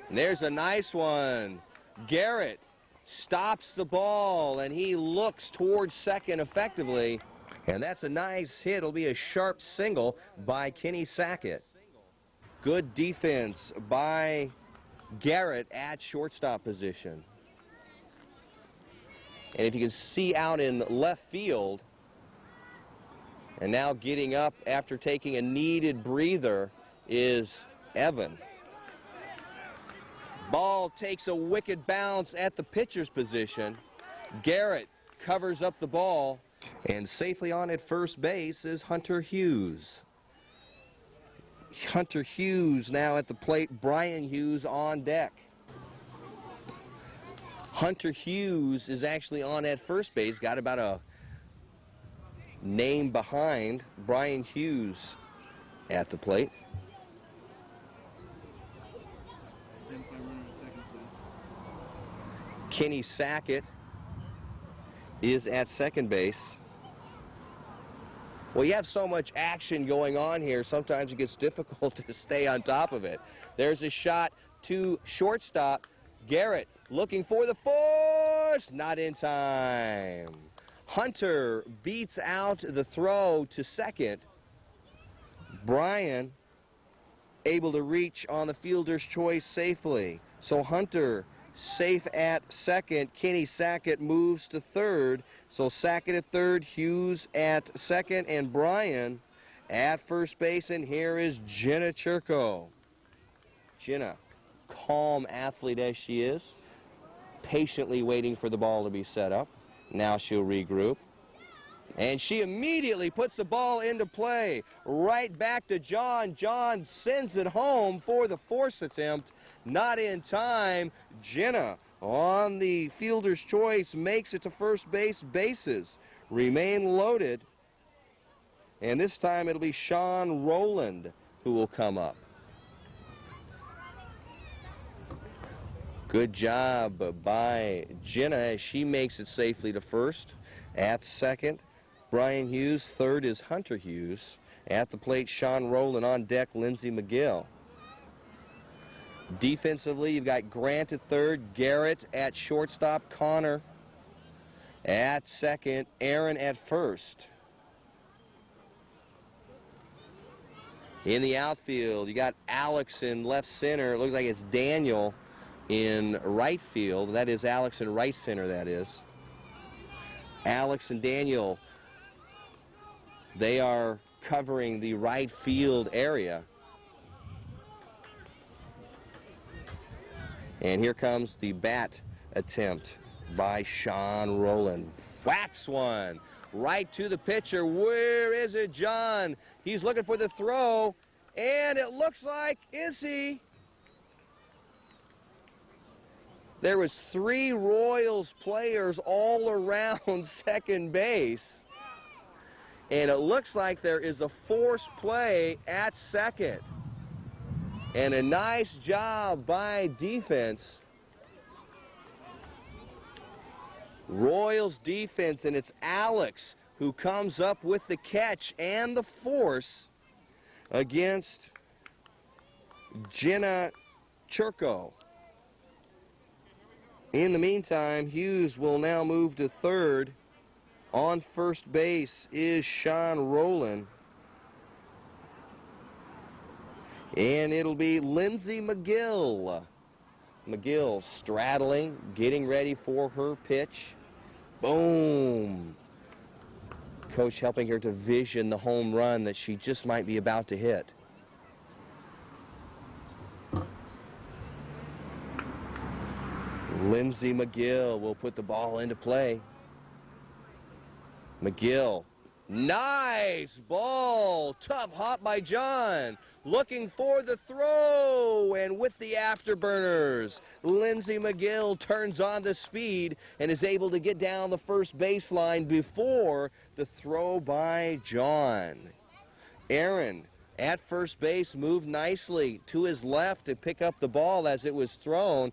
And there's a nice one. Garrett stops the ball, and he looks towards second effectively. And that's a nice hit. It'll be a sharp single by Kenny Sackett. Good defense by Garrett at shortstop position. And if you can see out in left field, and now getting up after taking a needed breather is Evan. Ball takes a wicked bounce at the pitcher's position. Garrett covers up the ball, and safely on at first base is Hunter Hughes. Hunter Hughes now at the plate. Brian Hughes on deck. Hunter Hughes is actually on at first base, got about a name behind Brian Hughes at the plate. Kenny Sackett is at second base. Well, you have so much action going on here, sometimes it gets difficult to stay on top of it. There's a shot to shortstop. Garrett looking for the force, not in time. Hunter beats out the throw to second. Brian able to reach on the fielder's choice safely. So Hunter safe at second. Kenny Sackett moves to third. So Sackett at third, Hughes at second, and Brian at first base. And here is Jenna Churko. Jenna, calm athlete as she is, patiently waiting for the ball to be set up. Now she'll regroup. And she immediately puts the ball into play. Right back to John. John sends it home for the force attempt. Not in time. Jenna on the fielder's choice makes it to first base. Bases remain loaded. And this time it'll be Sean Rowland who will come up. Good job by Jenna as she makes it safely to first. At second, Brian Hughes. Third is Hunter Hughes. At the plate, Sean Rowland. On deck, Lindsey McGill. Defensively, you've got Grant at third, Garrett at shortstop, Connor at second, Aaron at first. In the outfield, you got Alex in left center. It looks like it's Daniel in right field. That is Alex in right center, that is. Alex and Daniel, they are covering the right field area. And here comes the bat attempt by Sean Rowland. Whacks one right to the pitcher. Where is it, John? He's looking for the throw, and it looks like, is he? There was 3 Royals players all around second base, and it looks like there is a force play at second. And a nice job by defense. Royals defense, and it's Alex who comes up with the catch and the force against Jenna Churko. In the meantime, Hughes will now move to third. On first base is Sean Rowland. And it'll be Lindsey McGill. McGill straddling, getting ready for her pitch. Boom. Coach helping her to vision the home run that she just might be about to hit. Lindsey McGill will put the ball into play. McGill. Nice ball. Tough hop by John. Looking for the throw, and with the afterburners, Lindsey McGill turns on the speed and is able to get down the first baseline before the throw by John. Aaron at first base moved nicely to his left to pick up the ball as it was thrown.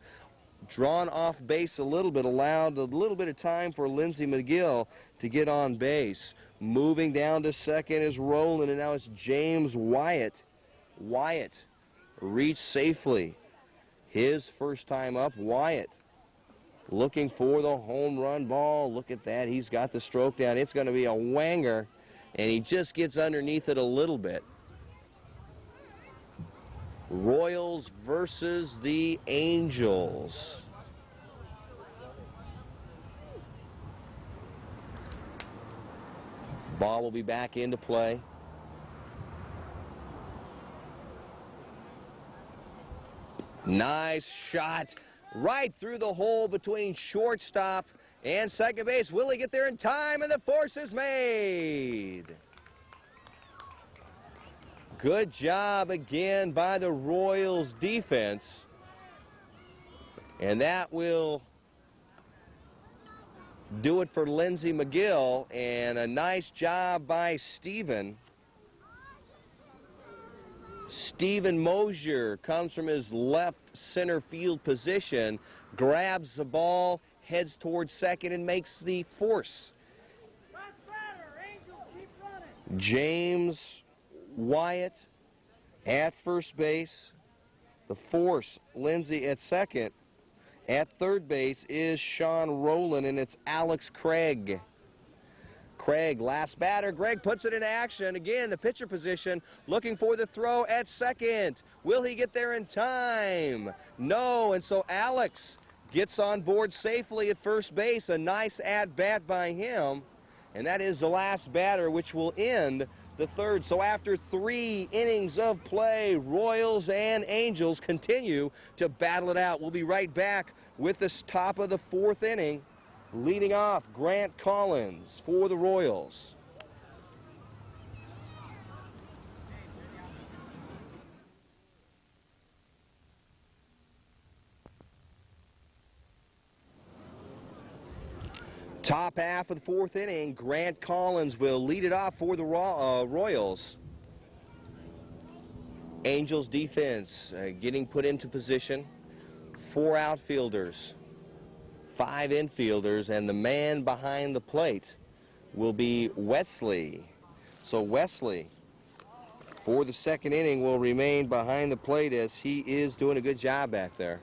Drawn off base a little bit, allowed a little bit of time for Lindsey McGill to get on base. Moving down to second is Rowland, and now it's James Wyatt. Wyatt reached safely. His first time up. Wyatt looking for the home run ball. Look at that. He's got the stroke down. It's going to be a wanger, and he just gets underneath it a little bit. Royals versus the Angels. Ball will be back into play. Nice shot right through the hole between shortstop and second base. Will he get there in time? And the force is made. Good job again by the Royals defense. And that will do it for Lindsey McGill. And a nice job by Steven. Steven Mosier comes from his left center field position, grabs the ball, heads towards second and makes the force. Last batter, Angels, keep running. James Wyatt at first base. The force, Lindsay at second. At third base is Sean Rowland, and it's Alex Craig. Craig, last batter. Greg puts it in action. Again, the pitcher position, looking for the throw at second. Will he get there in time? No, and so Alex gets on board safely at first base. A nice at-bat by him, and that is the last batter, which will end the third. So after 3 innings of play, Royals and Angels continue to battle it out. We'll be right back with this top of the 4th inning. Leading off, Grant Collins for the Royals. Top half of the 4th inning, Grant Collins will lead it off for the Royals. Angels defense getting put into position. 4 outfielders, 5 infielders, and the man behind the plate will be Wesley. So Wesley, for the 2nd inning, will remain behind the plate as he is doing a good job back there.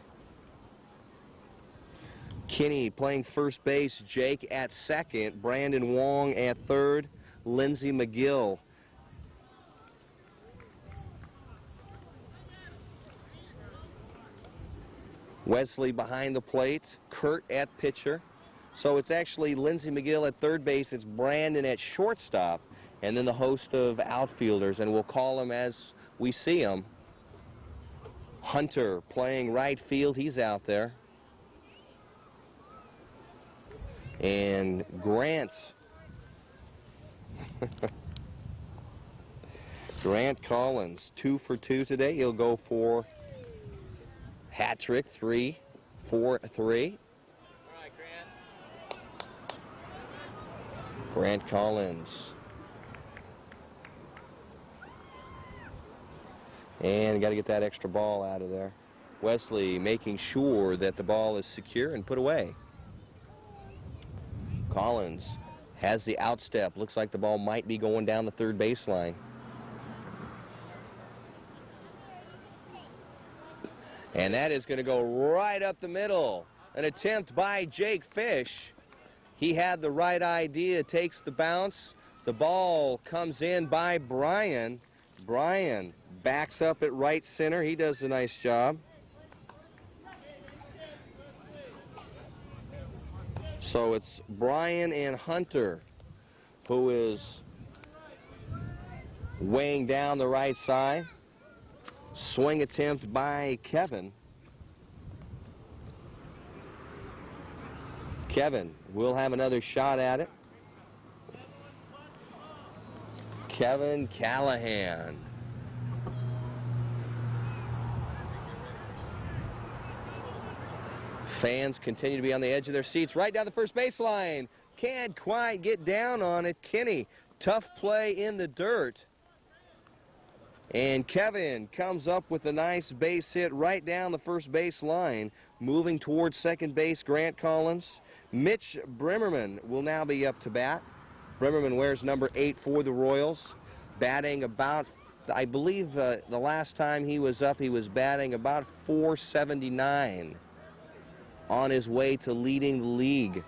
Kinney playing first base, Jake at second, Brandon Wong at third, Lindsey McGill. Wesley behind the plate, Kurt at pitcher. So it's actually Lindsey McGill at third base, it's Brandon at shortstop, and then the host of outfielders, and we'll call them as we see them. Hunter playing right field, he's out there. And Grant Collins, 2 for 2 today. He'll go for hat trick, 3 for 3. All right, Grant. Grant Collins. And got to get that extra ball out of there. Wesley making sure that the ball is secure and put away. Collins has the outstep. Looks like the ball might be going down the third baseline. And that is going to go right up the middle. An attempt by Jake Fish. He had the right idea, takes the bounce. The ball comes in by Brian. Brian backs up at right center. He does a nice job. So it's Brian and Hunter who is weighing down the right side. Swing attempt by Kevin. Kevin will have another shot at it. Kevin Callahan. Fans continue to be on the edge of their seats right down the first baseline. Can't quite get down on it. Kinney, tough play in the dirt. And Kevin comes up with a nice base hit right down the first base line. Moving towards second base, Grant Collins. Mitch Brimmerman will now be up to bat. Brimmerman wears number 8 for the Royals. Batting about, I believe the last time he was up, he was batting about .479. On his way to leading the league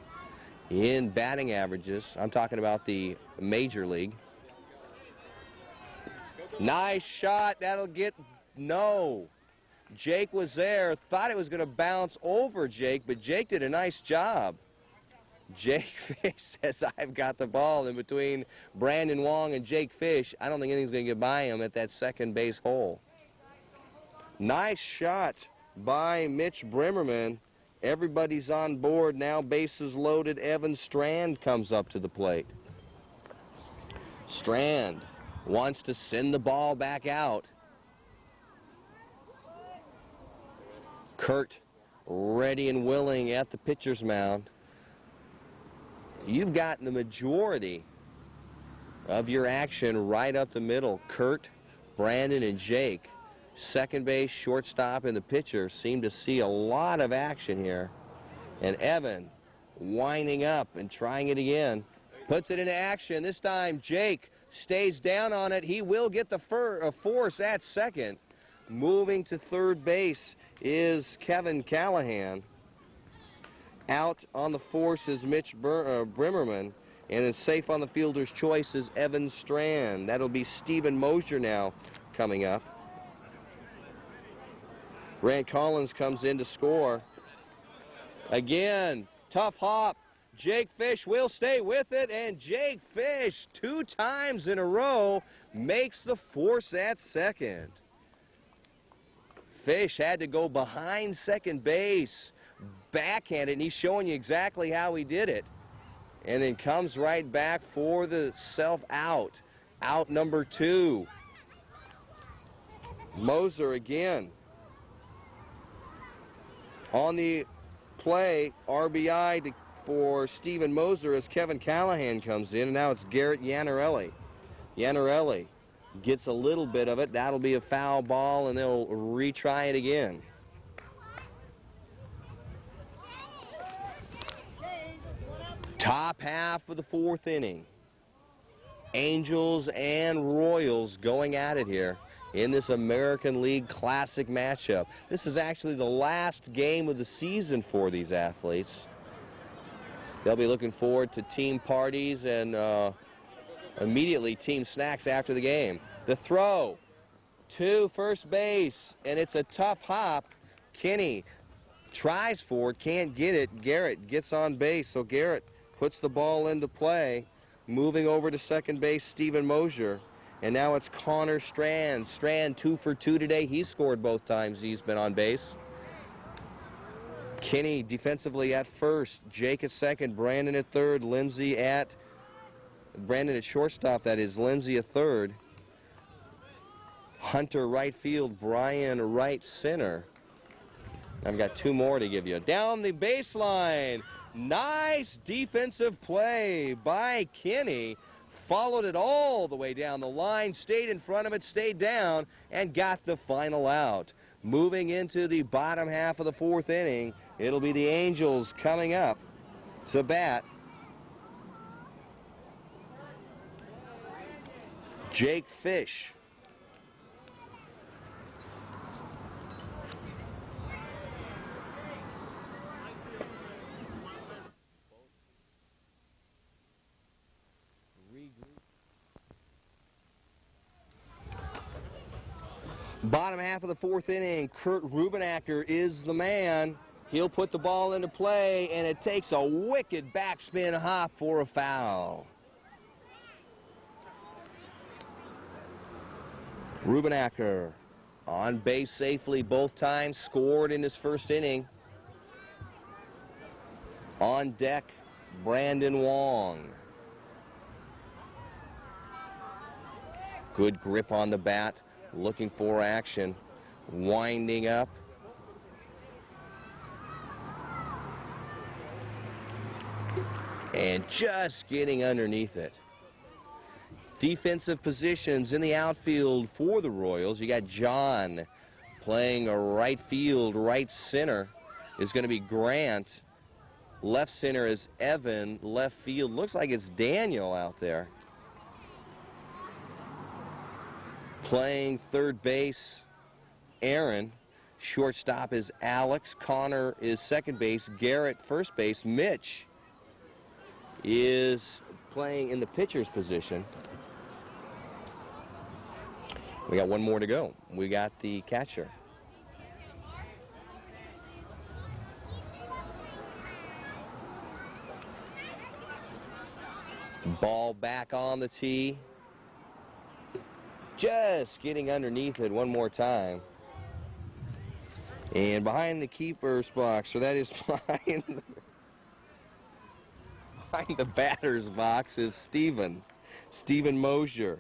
in batting averages. I'm talking about the major league. Nice shot. That'll get no. Jake was there. Thought it was going to bounce over Jake, but Jake did a nice job. Jake Fish says, I've got the ball in between Brandon Wong and Jake Fish. I don't think anything's going to get by him at that second base hole. Nice shot by Mitch Brimmerman. Everybody's on board now, bases loaded. Evan Strand comes up to the plate. Strand wants to send the ball back out. Kurt ready and willing at the pitcher's mound. You've gotten the majority of your action right up the middle. Kurt, Brandon, and Jake. Second base, shortstop, and the pitcher seem to see a lot of action here. And Evan winding up and trying it again. Puts it into action. This time Jake stays down on it. He will get the force at second. Moving to third base is Kevin Callahan. Out on the force is Mitch Brimmerman. And then safe on the fielder's choice is Evan Strand. That'll be Stephen Mosier now coming up. Grant Collins comes in to score. Again, tough hop. Jake Fish will stay with it, and Jake Fish 2 times in a row makes the force at second. Fish had to go behind second base, backhand it, and he's showing you exactly how he did it. And then comes right back for the self-out. Out number 2. Moser again. On the play, RBI for Stephen Moser as Kevin Callahan comes in, and now it's Garrett Yanarelli. Yanarelli gets a little bit of it. That'll be a foul ball, and they'll retry it again. Top half of the 4th inning. Angels and Royals going at it here in this American League Classic matchup. This is actually the last game of the season for these athletes. They'll be looking forward to team parties and immediately team snacks after the game. The throw to first base, and it's a tough hop. Kenny tries for it, can't get it. Garrett gets on base, so Garrett puts the ball into play. Moving over to second base, Stephen Mosier. And now it's Connor Strand. Strand 2 for 2 today. He scored both times he's been on base. Kenny defensively at first. Jake at second. Brandon at third. Brandon at shortstop, that is. Lindsay at third. Hunter right field. Brian right center. I've got 2 more to give you. Down the baseline. Nice defensive play by Kenny. Followed it all the way down the line, stayed in front of it, stayed down, and got the final out. Moving into the bottom half of the 4th inning, it'll be the Angels coming up to bat. Jake Fish. Bottom half of the 4th inning, Kurt Rubenacker is the man. He'll put the ball into play, and it takes a wicked backspin hop for a foul. Rubenacker on base safely both times, scored in his first inning. On deck, Brandon Wong. Good grip on the bat. Looking for action, winding up. And just getting underneath it. Defensive positions in the outfield for the Royals. You got John playing a right field, right center is going to be Grant. Left center is Evan. Left field looks like it's Daniel out there. Playing third base, Aaron. Shortstop is Alex. Connor is second base. Garrett first base. Mitch is playing in the pitcher's position. We got 1 more to go. We got the catcher. Ball back on the tee. Just getting underneath it one more time. And behind the keeper's box, so that is behind the batter's box, is Stephen Mosier.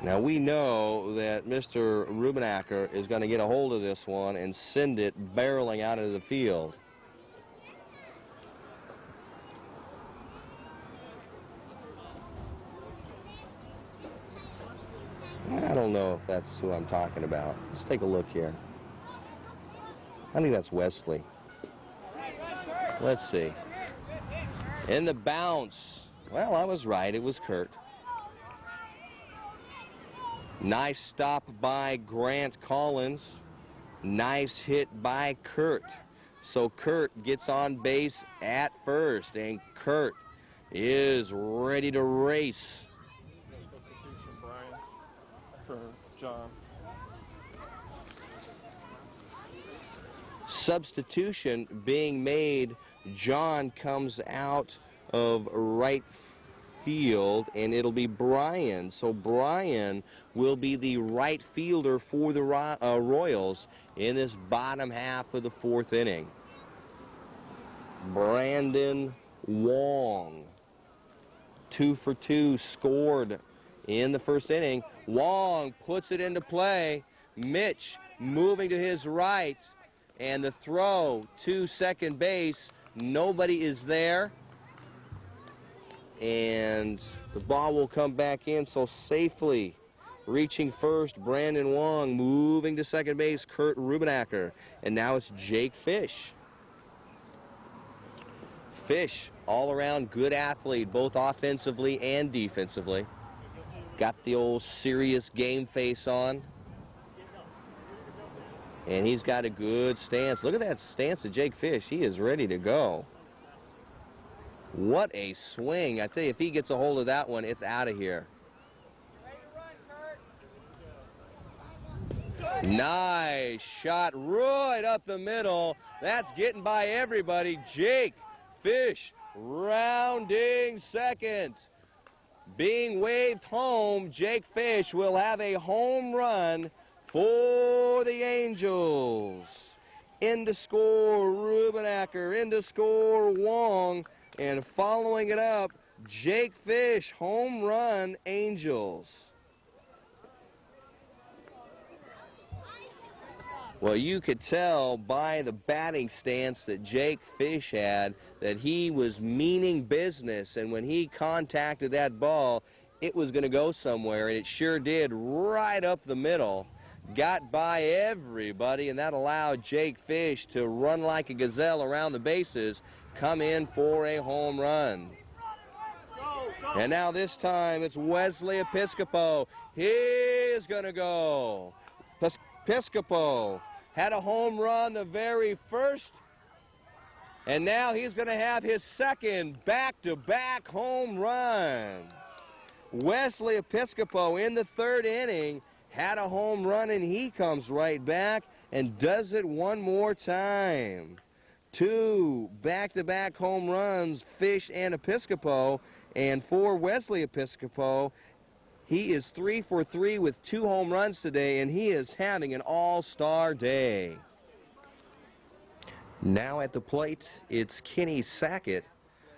Now we know that Mr. Rubenacker is going to get a hold of this one and send it barreling out into the field. I don't know if that's who I'm talking about. Let's take a look here. I think that's Wesley. Let's see. In the bounce. Well, I was right. It was Kurt. Nice stop by Grant Collins. Nice hit by Kurt. So Kurt gets on base at first, and Kurt is ready to race. Substitution, Brian, for John. Substitution being made. John comes out of right field, and it'll be Brian. So Brian will be the right fielder for the Royals in this bottom half of the fourth inning. Brandon Wong, 2 for 2, scored in the first inning. Wong puts it into play. Mitch moving to his right, and the throw to second base. Nobody is there, and the ball will come back in. So safely reaching first, Brandon Wong. Moving to second base, Kurt Rubenacker. And now it's Jake Fish. Fish, all around good athlete, both offensively and defensively. Got the old serious game face on. And he's got a good stance. Look at that stance of Jake Fish. He is ready to go. What a swing. I tell you, if he gets a hold of that one, it's out of here. Nice shot right up the middle. That's getting by everybody. Jake Fish rounding second. Being waved home, Jake Fish will have a home run for the Angels. In to score Rubenacker, in to score Wong, and following it up, Jake Fish, home run, Angels. Well, you could tell by the batting stance that Jake Fish had that he was meaning business, and when he contacted that ball, it was going to go somewhere, and it sure did, right up the middle. Got by everybody, and that allowed Jake Fish to run like a gazelle around the bases, come in for a home run. And now this time it's Wesley Episcopo. He is going to go. Episcopo had a home run the very first, and now he's going to have his second back-to-back home run. Wesley Episcopo in the third inning had a home run, and he comes right back and does it one more time. 2 back-to-back home runs, Fish and Episcopo, and for Wesley Episcopo, he is 3 for 3 with 2 home runs today, and he is having an all-star day. Now at the plate, it's Kenny Sackett.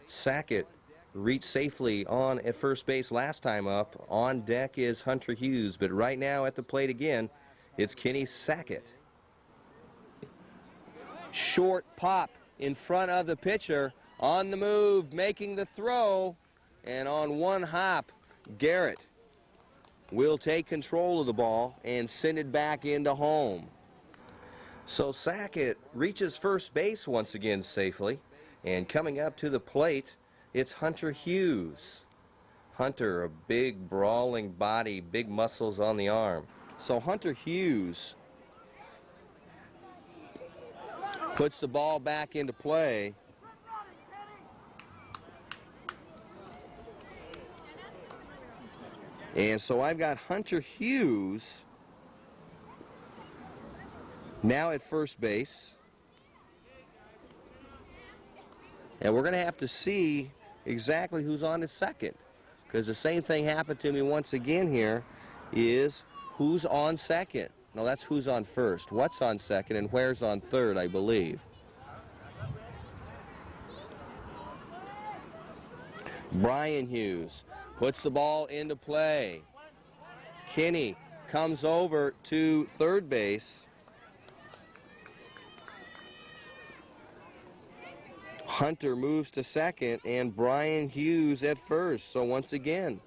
Sackett reached safely on at first base last time up. On deck is Hunter Hughes, but right now at the plate again, it's Kenny Sackett. Short pop in front of the pitcher, on the move, making the throw, and on one hop, Garrett will take control of the ball and send it back into home. So Sackett reaches first base once again safely, and coming up to the plate, it's Hunter Hughes. Hunter, a big brawling body, big muscles on the arm. So Hunter Hughes puts the ball back into play. And so I've got Hunter Hughes now at first base. And we're going to have to see exactly who's on at second, because the same thing happened to me once again here, is who's on second. No, that's who's on first. What's on second and where's on third, I believe. Brian Hughes puts the ball into play. Kenny comes over to third base. Hunter moves to second, and Brian Hughes at first. So once again,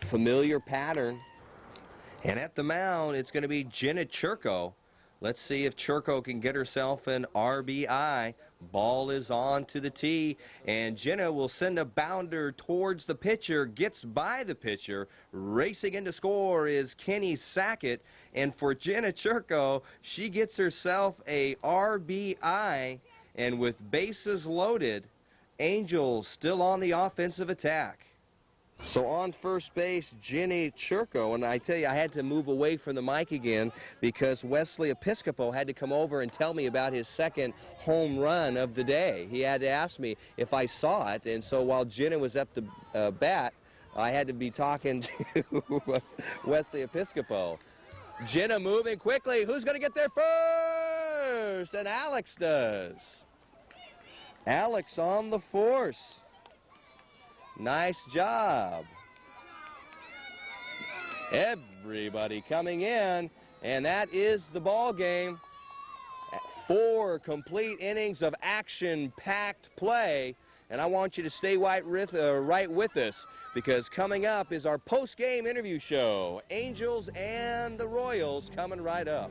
familiar pattern. And at the mound, it's going to be Jenna Churko. Let's see if Churko can get herself an RBI. Ball is on to the tee, and Jenna will send a bounder towards the pitcher, gets by the pitcher. Racing in to score is Kenny Sackett, and for Jenna Churko, she gets herself a RBI, and with bases loaded, Angels still on the offensive attack. So on first base, Jenny Churko, and I tell you, I had to move away from the mic again because Wesley Episcopo had to come over and tell me about his second home run of the day. He had to ask me if I saw it, and so while Jenny was up to bat, I had to be talking to Wesley Episcopo. Jenna moving quickly. Who's going to get there first? And Alex does. Alex on the force. Nice job. Everybody coming in, and that is the ball game. 4 complete innings of action-packed play, and I want you to stay right with us, because coming up is our post-game interview show. Angels and the Royals coming right up.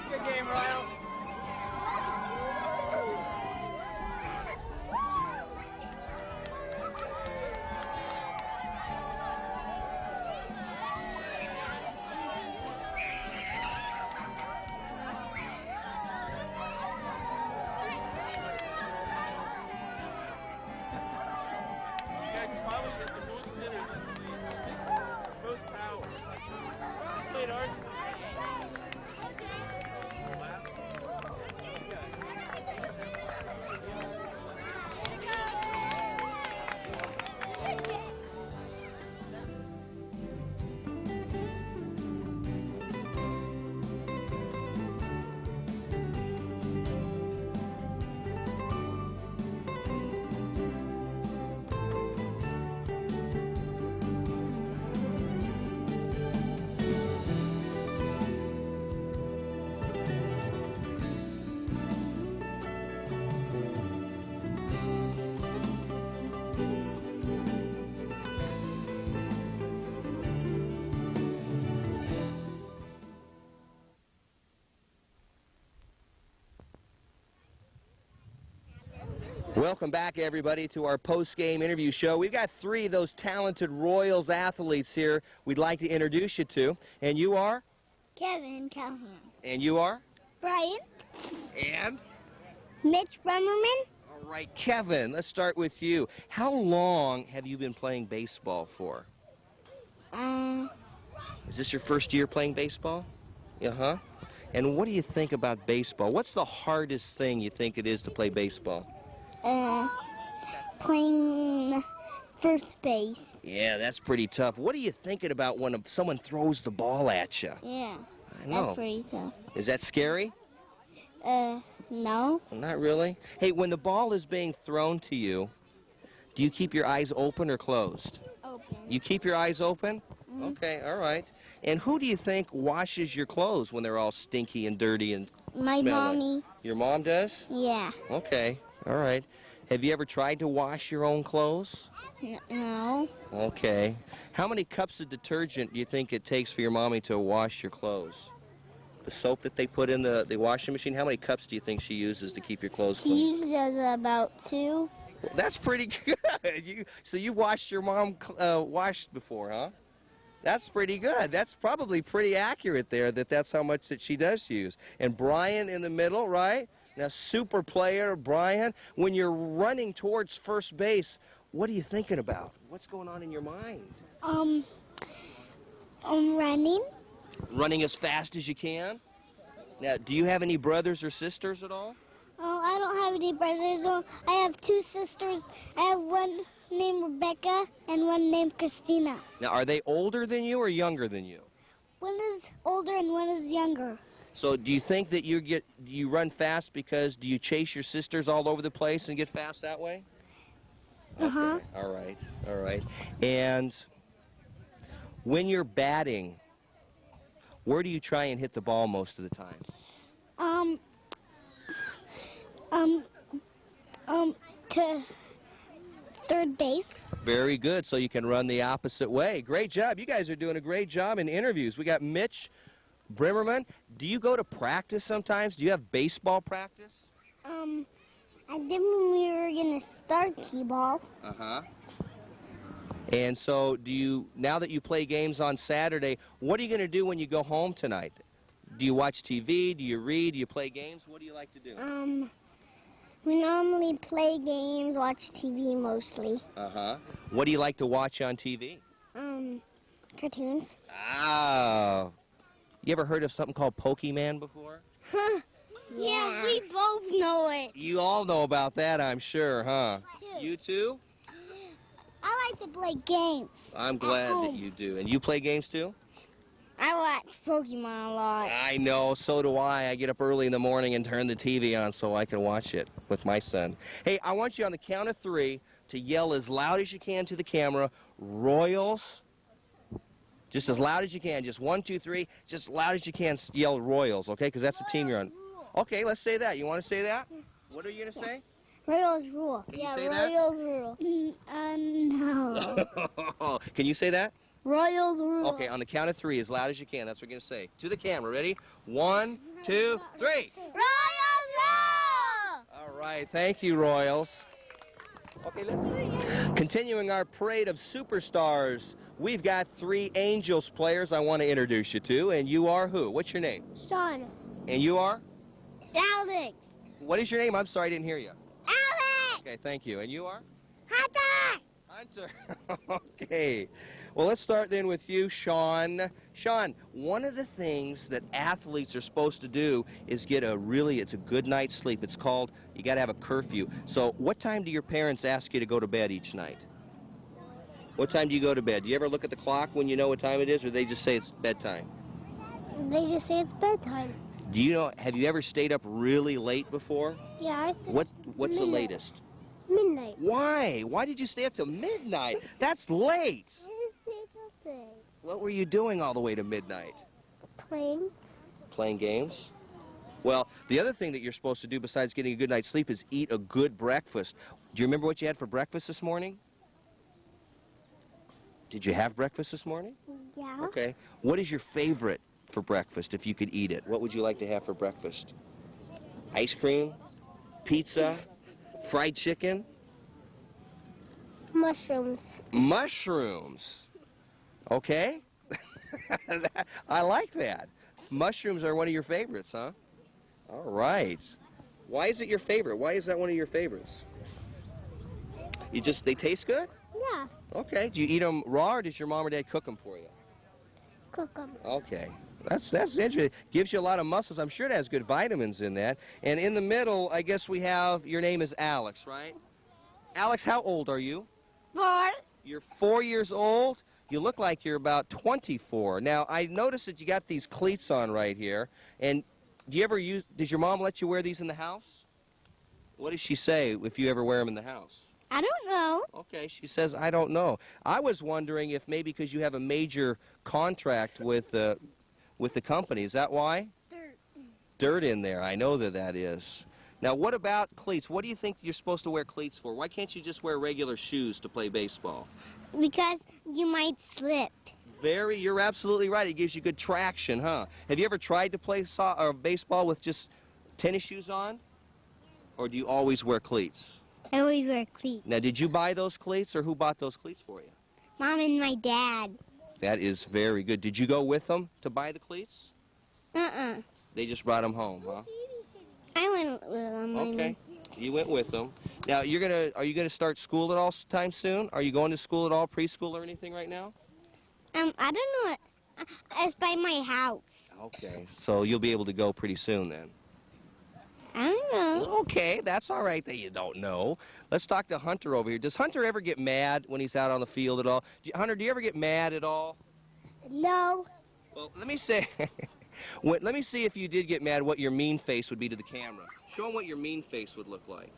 Good game, Royals. Welcome back, everybody, to our post-game interview show. We've got 3 of those talented Royals athletes here we'd like to introduce you to. And you are? Kevin Callahan. And you are? Brian. And? Mitch Brummerman. All right, Kevin, let's start with you. How long have you been playing baseball for? Is this your first year playing baseball? Uh-huh. And what do you think about baseball? What's the hardest thing you think it is to play baseball? Playing first base. Yeah, that's pretty tough. What are you thinking about when someone throws the ball at you? Yeah, I know. that's pretty tough. Is that scary? No. Not really. Hey, when the ball is being thrown to you, do you keep your eyes open or closed? Open. You keep your eyes open? Mm-hmm. Okay, all right. And who do you think washes your clothes when they're all stinky and dirty and My smelly? mommy. Your mom does? Yeah. Okay, all right. Have you ever tried to wash your own clothes? No. Okay. How many cups of detergent do you think it takes for your mommy to wash your clothes? The soap that they put in the washing machine, how many cups do you think she uses to keep your clothes clean? He uses about 2. Well, that's pretty good. So you watched your mom washed before, huh? That's pretty good. That's probably pretty accurate there, that's how much that she does use. And Brian in the middle, right? Now, super player, Brian, when you're running towards first base, what are you thinking about? What's going on in your mind? Running. Running as fast as you can? Now, do you have any brothers or sisters at all? Oh, I don't have any brothers. I have 2 sisters. I have one named Rebecca and one named Christina. Now, are they older than you or younger than you? One is older and one is younger. So do you think that you run fast because do you chase your sisters all over the place and get fast that way? Uh-huh. Okay. All right. All right. And when you're batting, where do you try and hit the ball most of the time? To third base. Very good. So you can run the opposite way. Great job. You guys are doing a great job in interviews. We got Mitch Brimmerman. Do you go to practice sometimes? Do you have baseball practice? I did when we were gonna start T-ball. Uh-huh. And so now that you play games on Saturday, what are you going to do when you go home tonight? Do you watch TV? Do you read? Do you play games? What do you like to do? We normally play games, watch TV mostly. Uh-huh. What do you like to watch on TV? Cartoons. Ah. You ever heard of something called Pokemon before? Yeah, we both know it. You all know about that, I'm sure, huh? You too? I like to play games. I'm glad that home. you do. And you play games too? I watch Pokemon a lot. I know, so do I. I get up early in the morning and turn the TV on so I can watch it with my son. Hey, I want you on the count of 3 to yell as loud as you can to the camera, Royals. Just as loud as you can. Just 1, 2, 3. Just as loud as you can yell Royals, okay? Because that's the team you're on. Okay, let's say that. You want to say that? What are you going to say? Royals rule. Can you say that? Royals rule. No. Can you say that? Royals rule. Okay, on the count of 3, as loud as you can. That's what we're going to say. To the camera. Ready? 1, 2, 3. Royals rule! All right. Thank you, Royals. Okay, continuing our parade of superstars, we've got 3 Angels players I want to introduce you to. And you are who? What's your name? Sean. And you are? Alex. What is your name? I'm sorry, I didn't hear you. Alex. Okay, thank you. And you are? Hunter. Hunter. Okay. Well, let's start then with you, Sean. Sean, one of the things that athletes are supposed to do is get it's a good night's sleep. It's called, you got to have a curfew. So what time do your parents ask you to go to bed each night? What time do you go to bed? Do you ever look at the clock when you know what time it is, or they just say it's bedtime? They just say it's bedtime. Do you know, have you ever stayed up really late before? Yeah, I stayed What's the latest? midnight. Why? Why did you stay up till midnight? That's late. I just stayed up there. What were you doing all the way to midnight? Playing. Playing games? Well, the other thing that you're supposed to do besides getting a good night's sleep is eat a good breakfast. Do you remember what you had for breakfast this morning? Did you have breakfast this morning? Yeah. Okay. What is your favorite for breakfast if you could eat it? What would you like to have for breakfast? Ice cream? Pizza? Fried chicken? Mushrooms. Mushrooms. Okay. I like that. Mushrooms are one of your favorites, huh? All right. Why is it your favorite? Why is that one of your favorites? They taste good? Yeah. Okay. Do you eat them raw or does your mom or dad cook them for you? Cook them. Okay. That's interesting. Gives you a lot of muscles. I'm sure it has good vitamins in that. And in the middle, I guess we have, your name is Alex, right? Alex, how old are you? 4. You're 4 years old. You look like you're about 24. Now, I noticed that you got these cleats on right here. And did your mom let you wear these in the house? What does she say if you ever wear them in the house? I don't know. Okay, she says, I don't know. I was wondering if maybe because you have a major contract with the company. Is that why? Dirt in there. I know that is. Now, what about cleats? What do you think you're supposed to wear cleats for? Why can't you just wear regular shoes to play baseball? Because you might slip. You're absolutely right. It gives you good traction, huh? Have you ever tried to play baseball with just tennis shoes on? Or do you always wear cleats? I always wear cleats. Now, did you buy those cleats or who bought those cleats for you? Mom and my dad. That is very good. Did you go with them to buy the cleats? Uh-uh. They just brought them home, huh? I went with them. Okay. You went with them. Now, are you gonna start school at all time soon? Are you going to school at all, preschool or anything right now? I don't know. It's by my house. Okay. So you'll be able to go pretty soon then. I don't know. Okay, that's all right that you don't know. Let's talk to Hunter over here. Does Hunter ever get mad when he's out on the field at all? Hunter, do you ever get mad at all? No. Well, let me say, let me see if you did get mad, what your mean face would be to the camera. Show them what your mean face would look like.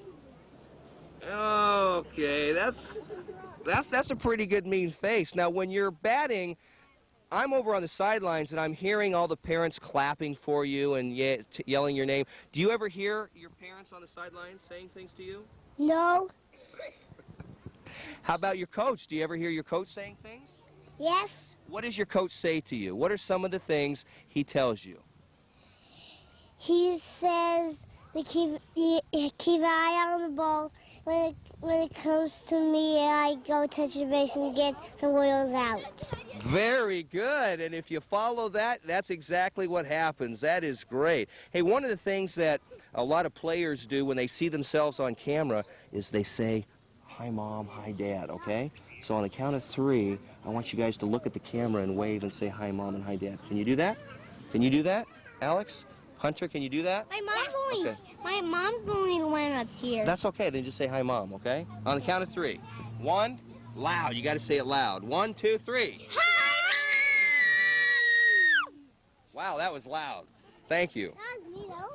Okay, that's a pretty good mean face. Now, when you're batting, I'm over on the sidelines and I'm hearing all the parents clapping for you and yelling your name. Do you ever hear your parents on the sidelines saying things to you? No. How about your coach? Do you ever hear your coach saying things? Yes. What does your coach say to you? What are some of the things he tells you? He says to keep an eye on the ball. When it comes to me, I go touch the base and get the Royals out. Very good. And if you follow that, that's exactly what happens. That is great. Hey, one of the things that a lot of players do when they see themselves on camera is they say, "Hi, Mom. Hi, Dad," okay? So on the count of 3, I want you guys to look at the camera and wave and say, "Hi, Mom," and "Hi, Dad." Can you do that? Can you do that, Alex? Hunter, can you do that? My mom's only went up here. That's okay. Then just say, "Hi, Mom," okay? On the count of 3. 1, loud. You got to say it loud. 1, 2, 3. Hi, Wow, that was loud. Thank you. Mom!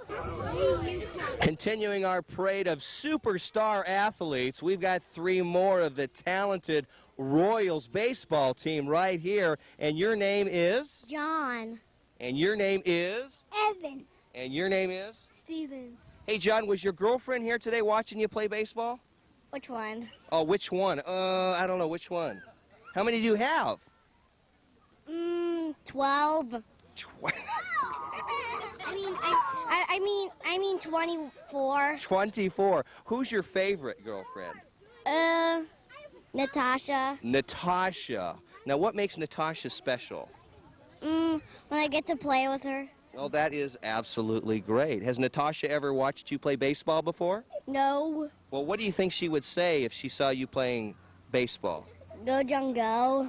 Continuing our parade of superstar athletes, we've got 3 more of the talented Royals baseball team right here. And your name is? John. And your name is? Evan. And your name is? Steven. Hey, John, was your girlfriend here today watching you play baseball? Which one? Oh, which one? I don't know. Which one? How many do you have? 12. 12. I mean 24. 24. Who's your favorite girlfriend? Natasha. Natasha. Now, what makes Natasha special? When I get to play with her. Well, that is absolutely great. Has Natasha ever watched you play baseball before? No. Well, what do you think she would say if she saw you playing baseball? Go, John, go.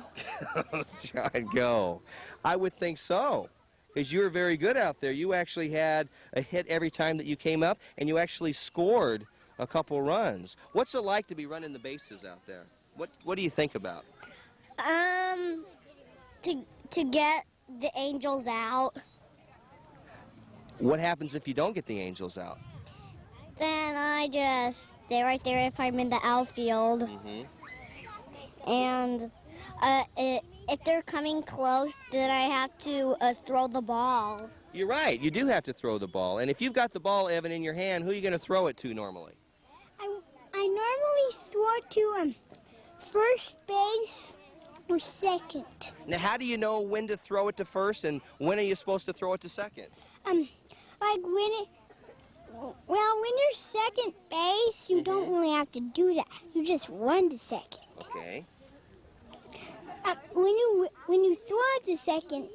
John, go. I would think so, because you were very good out there. You actually had a hit every time that you came up, and you actually scored a couple runs. What's it like to be running the bases out there? What do you think about? To get the Angels out. What happens if you don't get the Angels out? Then I just stay right there if I'm in the outfield. Mm-hmm. And if they're coming close, then I have to throw the ball. You're right. You do have to throw the ball. And if you've got the ball, Evan, in your hand, who are you going to throw it to normally? I normally throw it to first base or second. Now, how do you know when to throw it to first and when are you supposed to throw it to second? Like when you're second base, you don't really have to do that. You just run to second. Okay. When you throw it to second,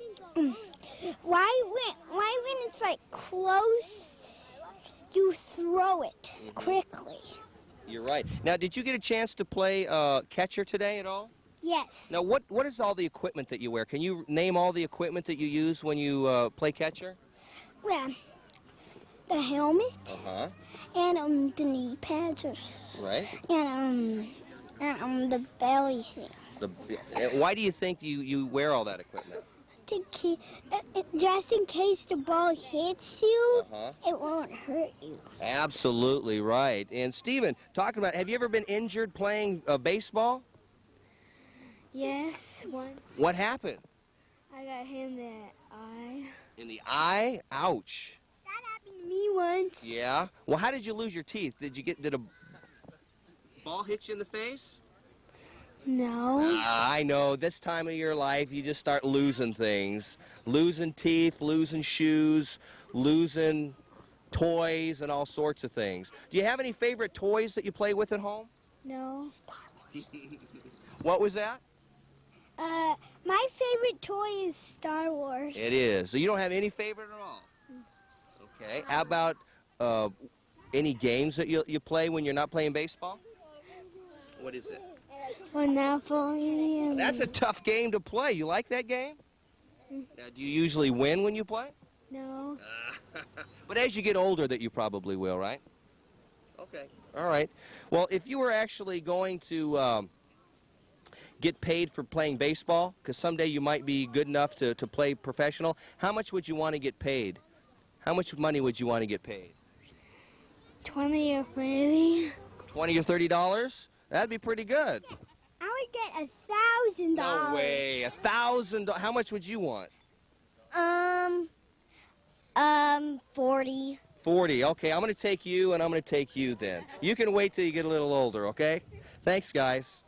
why when it's like close, you throw it quickly. You're right. Now, did you get a chance to play catcher today at all? Yes. Now, what is all the equipment that you wear? Can you name all the equipment that you use when you play catcher? Well, the helmet Uh-huh. and the knee pads, Right. and the belly thing. Why do you think you wear all that equipment? To keep, just in case the ball hits you, Uh-huh. it won't hurt you. Absolutely right. And Steven, talking about, have you ever been injured playing baseball? Yes, once. What happened? I got hit in the eye. In the eye? Ouch. That happened to me once. Yeah? Well, how did you lose your teeth? Did a ball hit you in the face? No. I know. This time of your life, you just start losing things. Losing teeth, losing shoes, losing toys, and all sorts of things. Do you have any favorite toys that you play with at home? No. What was that? My favorite toy is Star Wars. It is. So you don't have any favorite at all? Okay. How about any games that you play when you're not playing baseball? What is it? Monopoly. That's a tough game to play. You like that game? Now, do you usually win when you play? No. But as you get older, that you probably will, right? Okay. All right. Well, if you were actually going to get paid for playing baseball, because someday you might be good enough to play professional, how much would you want to get paid? How much money would you want to get paid? 20 or 30. 20 or $30? That'd be pretty good. I would get $1,000. No way. $1,000. How much would you want? 40. 40. Okay, I'm going to take you, and I'm going to take you then. You can wait till you get a little older, okay? Thanks, guys.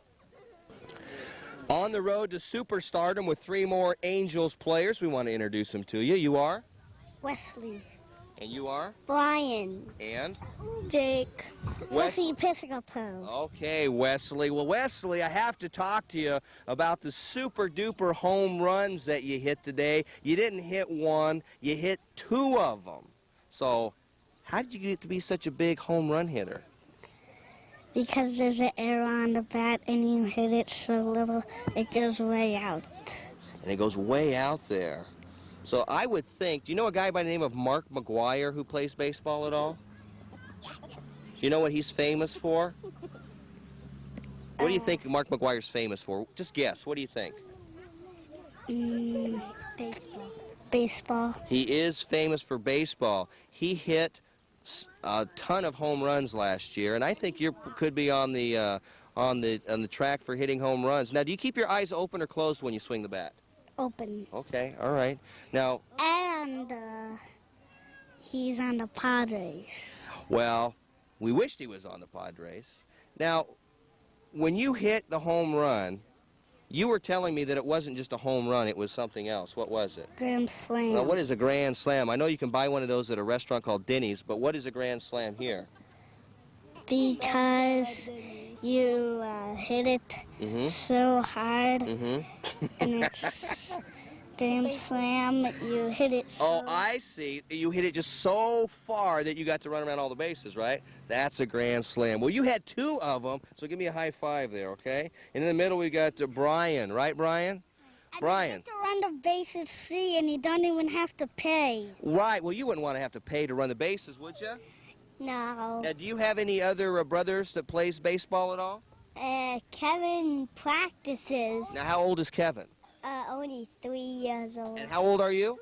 On the road to superstardom with 3 more Angels players. We want to introduce them to you. You are? Wesley. And you are? Brian. And? Jake. Wesley Episcopo. Okay, Wesley. Well, Wesley, I have to talk to you about the super-duper home runs that you hit today. You didn't hit one. You hit 2 of them. So, how did you get to be such a big home run hitter? Because there's an arrow on the bat and you hit it so little it goes way out. And it goes way out there. So I would think, do you know a guy by the name of Mark McGwire who plays baseball at all? Do you know what he's famous for? What do you think Mark McGwire's famous for? Just guess. What do you think? Baseball. Baseball. He is famous for baseball. He hit a ton of home runs last year, and I think you could be on the track for hitting home runs. Now, do you keep your eyes open or closed when you swing the bat? Open. Okay, all right. Now, And he's on the Padres. well, we wished he was on the Padres. Now, when you hit the home run, you were telling me that it wasn't just a home run, it was something else. What was it? Grand Slam. Now, what is a grand slam? I know you can buy one of those at a restaurant called Denny's, but what is a grand slam here? Because you hit it so hard, and it's Grand Slam, you hit it so... Oh, I see. You hit it just so far that you got to run around all the bases, right? That's a grand slam. Well, you had 2 of them, so give me a high five there, okay? And in the middle, we got Brian, right, Brian? Brian. You have to run the bases free, and you don't even have to pay. Right. Well, you wouldn't want to have to pay to run the bases, would you? No. Now, do you have any other brothers that plays baseball at all? Kevin practices. Now, how old is Kevin? Only 3 years old. And how old are you?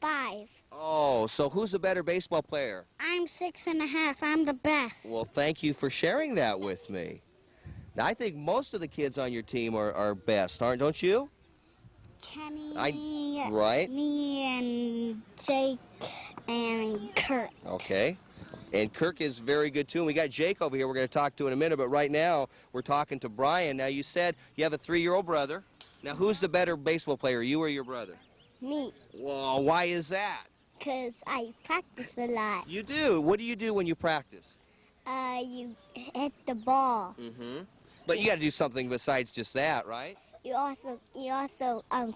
5. Oh, so who's the better baseball player? I'm 6.5. I'm the best. Well, thank you for sharing that with me. Now, I think most of the kids on your team are best, don't you? Kenny, right. me, and Jake, and Kurt. Okay. And Kirk is very good, too. And we got Jake over here we're going to talk to in a minute. But right now, we're talking to Brian. Now, you said you have a 3-year-old brother. Now, who's the better baseball player, you or your brother? Me. Well, why is that? Because I practice a lot. You do? What do you do when you practice? You hit the ball. But you got to do something besides just that, right? You also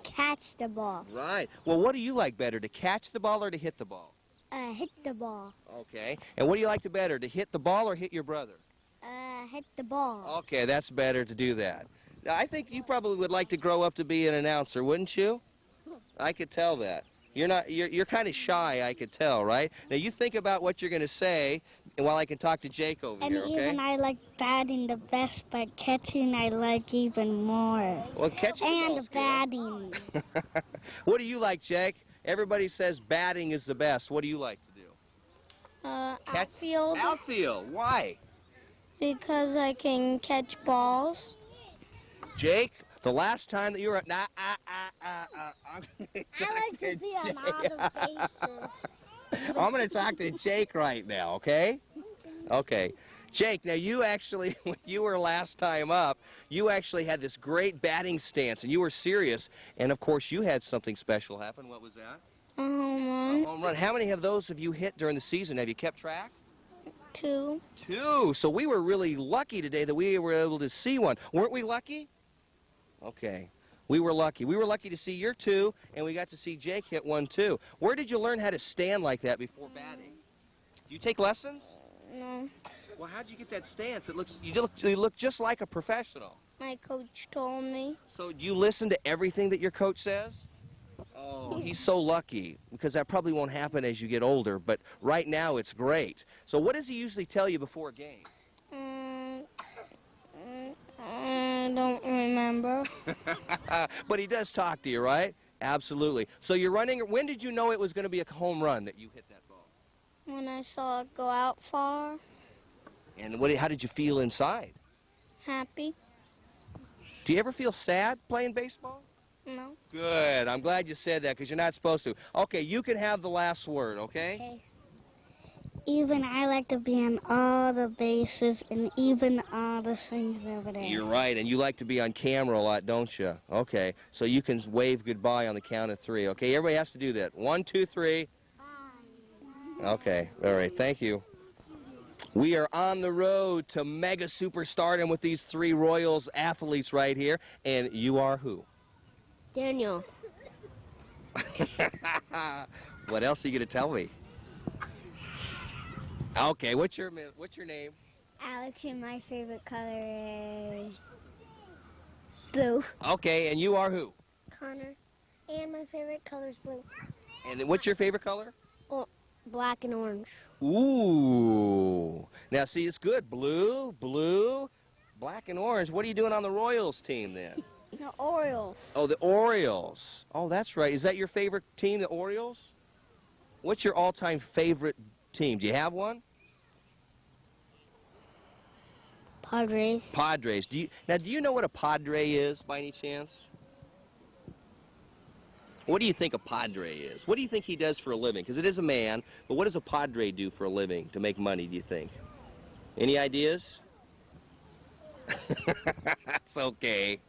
catch the ball. Right. Well, what do you like better, to catch the ball or to hit the ball? Hit the ball. Okay. And what do you like better, to hit the ball or hit your brother? Hit the ball. Okay, that's better to do that. Now, I think you probably would like to grow up to be an announcer, wouldn't you? I could tell that. You're kind of shy, I could tell, right? Now, you think about what you're going to say while I can talk to Jake over here, okay? And even I like batting the best, but catching I like even more. Well, catching and batting. What do you like, Jake? Everybody says batting is the best. What do you like to do? Outfield. Outfield. Why? Because I can catch balls. Jake, the last time that you were at... I like to be on all the bases. I'm going to talk to Jake right now, okay? Okay. Jake, now you actually, when you were last time up, you actually had this great batting stance, and you were serious. And, of course, you had something special happen. What was that? A home run. A home run. How many of those have you hit during the season? Have you kept track? 2. 2. So we were really lucky today that we were able to see one. Weren't we lucky? Okay. We were lucky. We were lucky to see your 2, and we got to see Jake hit 1, too. Where did you learn how to stand like that before batting? Do you take lessons? No. Well, how'd you get that stance? You look just like a professional. My coach told me. So do you listen to everything that your coach says? Oh, he's so lucky, because that probably won't happen as you get older, but right now it's great. So what does he usually tell you before a game? I don't remember. But he does talk to you, right? Absolutely. So you're running. When did you know it was going to be a home run that you hit that ball? When I saw it go out far, And how did you feel inside? happy. Do you ever feel sad playing baseball? No. Good. I'm glad you said that, because you're not supposed to. Okay, you can have the last word, okay? Okay. Even I like to be on all the bases and even all the things over there. You're right, and you like to be on camera a lot, don't you? Okay, so you can wave goodbye on the count of 3, okay? Everybody has to do that. 1, 2, 3. Okay, all right, thank you. We are on the road to mega superstardom with these 3 Royals athletes right here, and you are who? Daniel. What else are you going to tell me? Okay, what's your name? Alex, and my favorite color is blue. Okay, and you are who? Connor. And my favorite color is blue. And what's your favorite color? Black and orange. Ooh. Now, see, it's good. Blue, black, and orange. What are you doing on the Royals team then? The Orioles. Oh, the Orioles. Oh, that's right. Is that your favorite team, the Orioles? What's your all-time favorite team? Do you have one? Padres. Padres. Do you know what a Padre is by any chance? What do you think a Padre is? What do you think he does for a living? Because it is a man, but what does a Padre do for a living to make money, do you think? Any ideas? That's okay.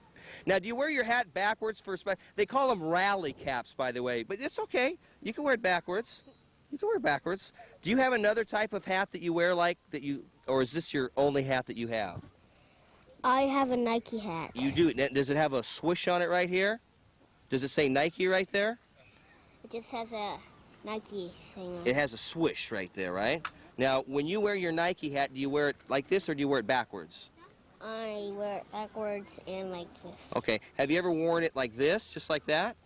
Now, do you wear your hat backwards for they call them rally caps, by the way, but it's okay. You can wear it backwards. You can wear it backwards. Do you have another type of hat that you wear or is this your only hat that you have? I have a Nike hat. You do. Does it have a swoosh on it right here? Does it say Nike right there? It just has a Nike thing on It has a swish right there, right? Now, when you wear your Nike hat, do you wear it like this or do you wear it backwards? I wear it backwards and like this. Okay. Have you ever worn it like this, just like that?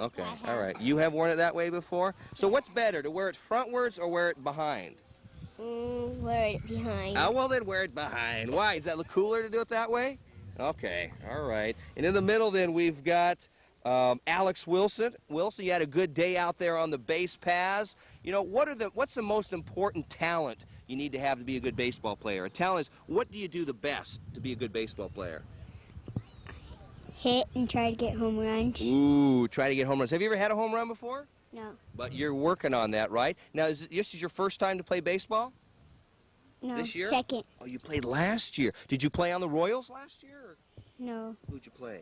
Okay. I have. All right. You have worn it that way before? So what's better, to wear it frontwards or wear it behind? Wear it behind. Oh, well, then wear it behind. Why? Does that look cooler to do it that way? Okay. All right. And in the middle, then, we've got Alex Wilson. Wilson, you had a good day out there on the base paths. You know, what's the most important talent you need to have to be a good baseball player? A talent is, what do you do the best to be a good baseball player? Hit and try to get home runs. Ooh, try to get home runs. Have you ever had a home run before? No. But you're working on that, right? Now, this is your first time to play baseball? No. This year? Second. Oh, you played last year. Did you play on the Royals last year? Or No. who'd you play?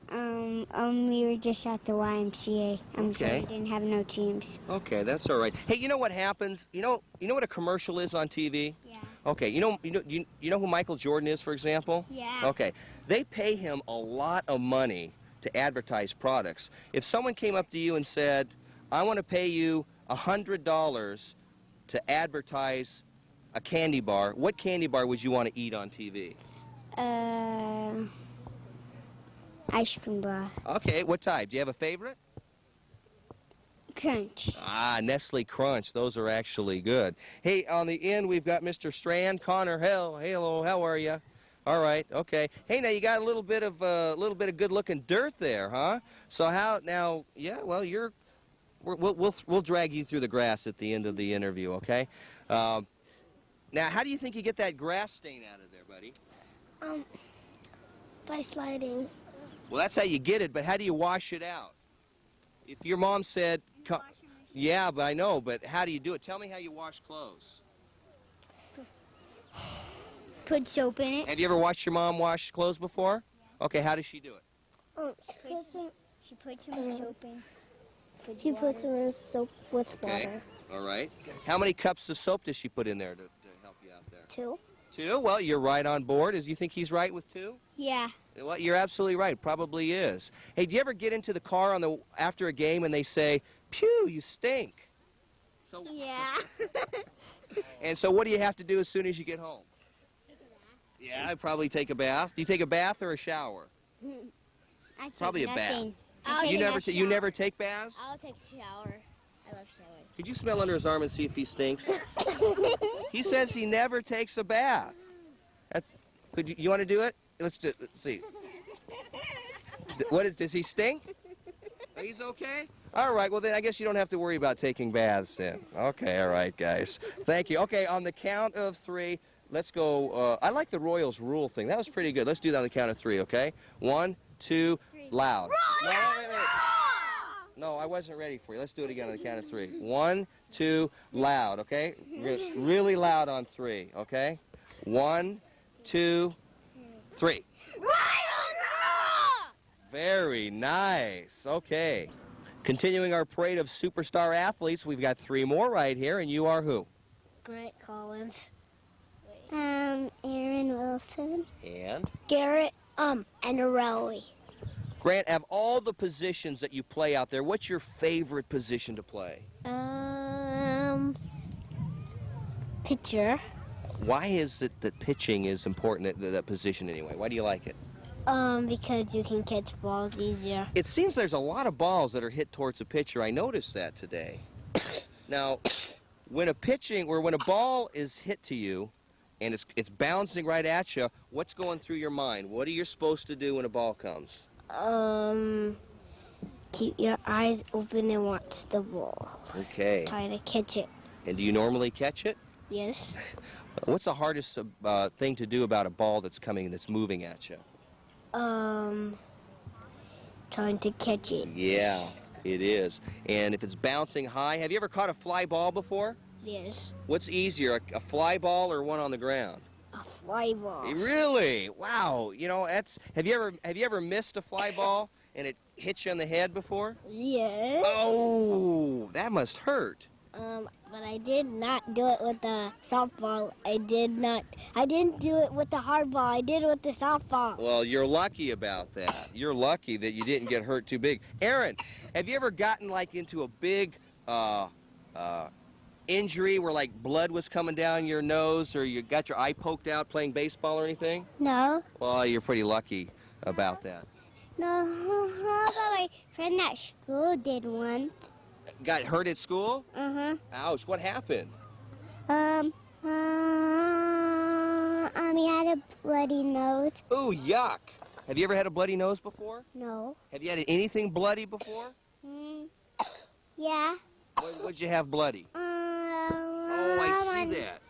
We were just at the YMCA. So Okay. we didn't have no teams. Okay, that's all right. Hey, you know what happens? You know what a commercial is on TV? Yeah. Okay, you know who Michael Jordan is, for example? Yeah. Okay, they pay him a lot of money to advertise products. If someone came up to you and said, I want to pay you $100 to advertise a candy bar, what candy bar would you want to eat on TV? Ice cream bar. Okay, what type? Do you have a favorite? Crunch. Ah, Nestle Crunch. Those are actually good. Hey, on the end, we've got Mr. Strand. Connor, hello, how are you? All right, okay. Hey, now you got a little bit of good-looking dirt there, huh? So how now? Yeah, well, we'll drag you through the grass at the end of the interview, okay? Now, how do you think you get that grass stain out of there, buddy? By sliding. Well, that's how you get it, but how do you wash it out? If your mom said, yeah, but I know, but how do you do it? Tell me how you wash clothes. Put soap in it. Have you ever watched your mom wash clothes before? Okay, how does she do it? She puts them in soap in. She puts them in soap with Okay, water. all right. How many cups of soap does she put in there to help you out there? 2. 2? Well, you're right on board. You think he's right with 2? Yeah. Well, you're absolutely right. Probably is. Hey, do you ever get into the car after a game and they say, "Phew, you stink"? So, Yeah. and so what do you have to do as soon as you get home? Yeah, I'd probably take a bath. Do you take a bath or a shower? I Probably a bath. nothing. You never take baths? I'll take a shower. I love showering. Could you smell under his arm and see if he stinks? He says he never takes a bath. You want to do it? Let's see. Does he stink? He's okay? All right, well then I guess you don't have to worry about taking baths then. Okay, all right, guys. Thank you. Okay, on the count of 3, let's go. I like the Royals rule thing. That was pretty good. Let's do that on the count of 3, okay? 1, 2, loud. No, wait. No, I wasn't ready for you. Let's do it again on the count of 3. 1, 2, loud, okay? Really loud on 3, okay? 1, 2, 3. Very nice. Okay. Continuing our parade of superstar athletes, we've got 3 more right here, and you are who? Grant Collins. Aaron Wilson. And? Garrett, Anarelli. Grant, of all the positions that you play out there, what's your favorite position to play? Pitcher. Why is it that pitching is important at that position anyway? Why do you like it? Because you can catch balls easier. It seems there's a lot of balls that are hit towards a pitcher. I noticed that today. Now, when a ball is hit to you and it's bouncing right at you, what's going through your mind? What are you supposed to do when a ball comes? Keep your eyes open and watch the ball. Okay. Try to catch it. And do you normally catch it? Yes. What's the hardest thing to do about a ball that's moving at you? Trying to catch it. Yeah, it is. And if it's bouncing high, have you ever caught a fly ball before? Yes. What's easier, a fly ball or one on the ground? A fly ball. Really? Wow. You know, have you ever missed a fly ball and it hit you on the head before? Yes. Oh, that must hurt. But I did not do it with the softball. I didn't do it with the hard ball. I did it with the softball. Well, you're lucky about that. You're lucky that you didn't get hurt too big. Aaron, have you ever gotten like into a big injury where like blood was coming down your nose or you got your eye poked out playing baseball or anything? No. Well, you're pretty lucky about that. No, but my friend at school did one. Got hurt at school? Uh-huh. Ouch, what happened? He had a bloody nose. Ooh, yuck. Have you ever had a bloody nose before? No. Have you had anything bloody before? Yeah. What'd you have bloody? Oh, I see that.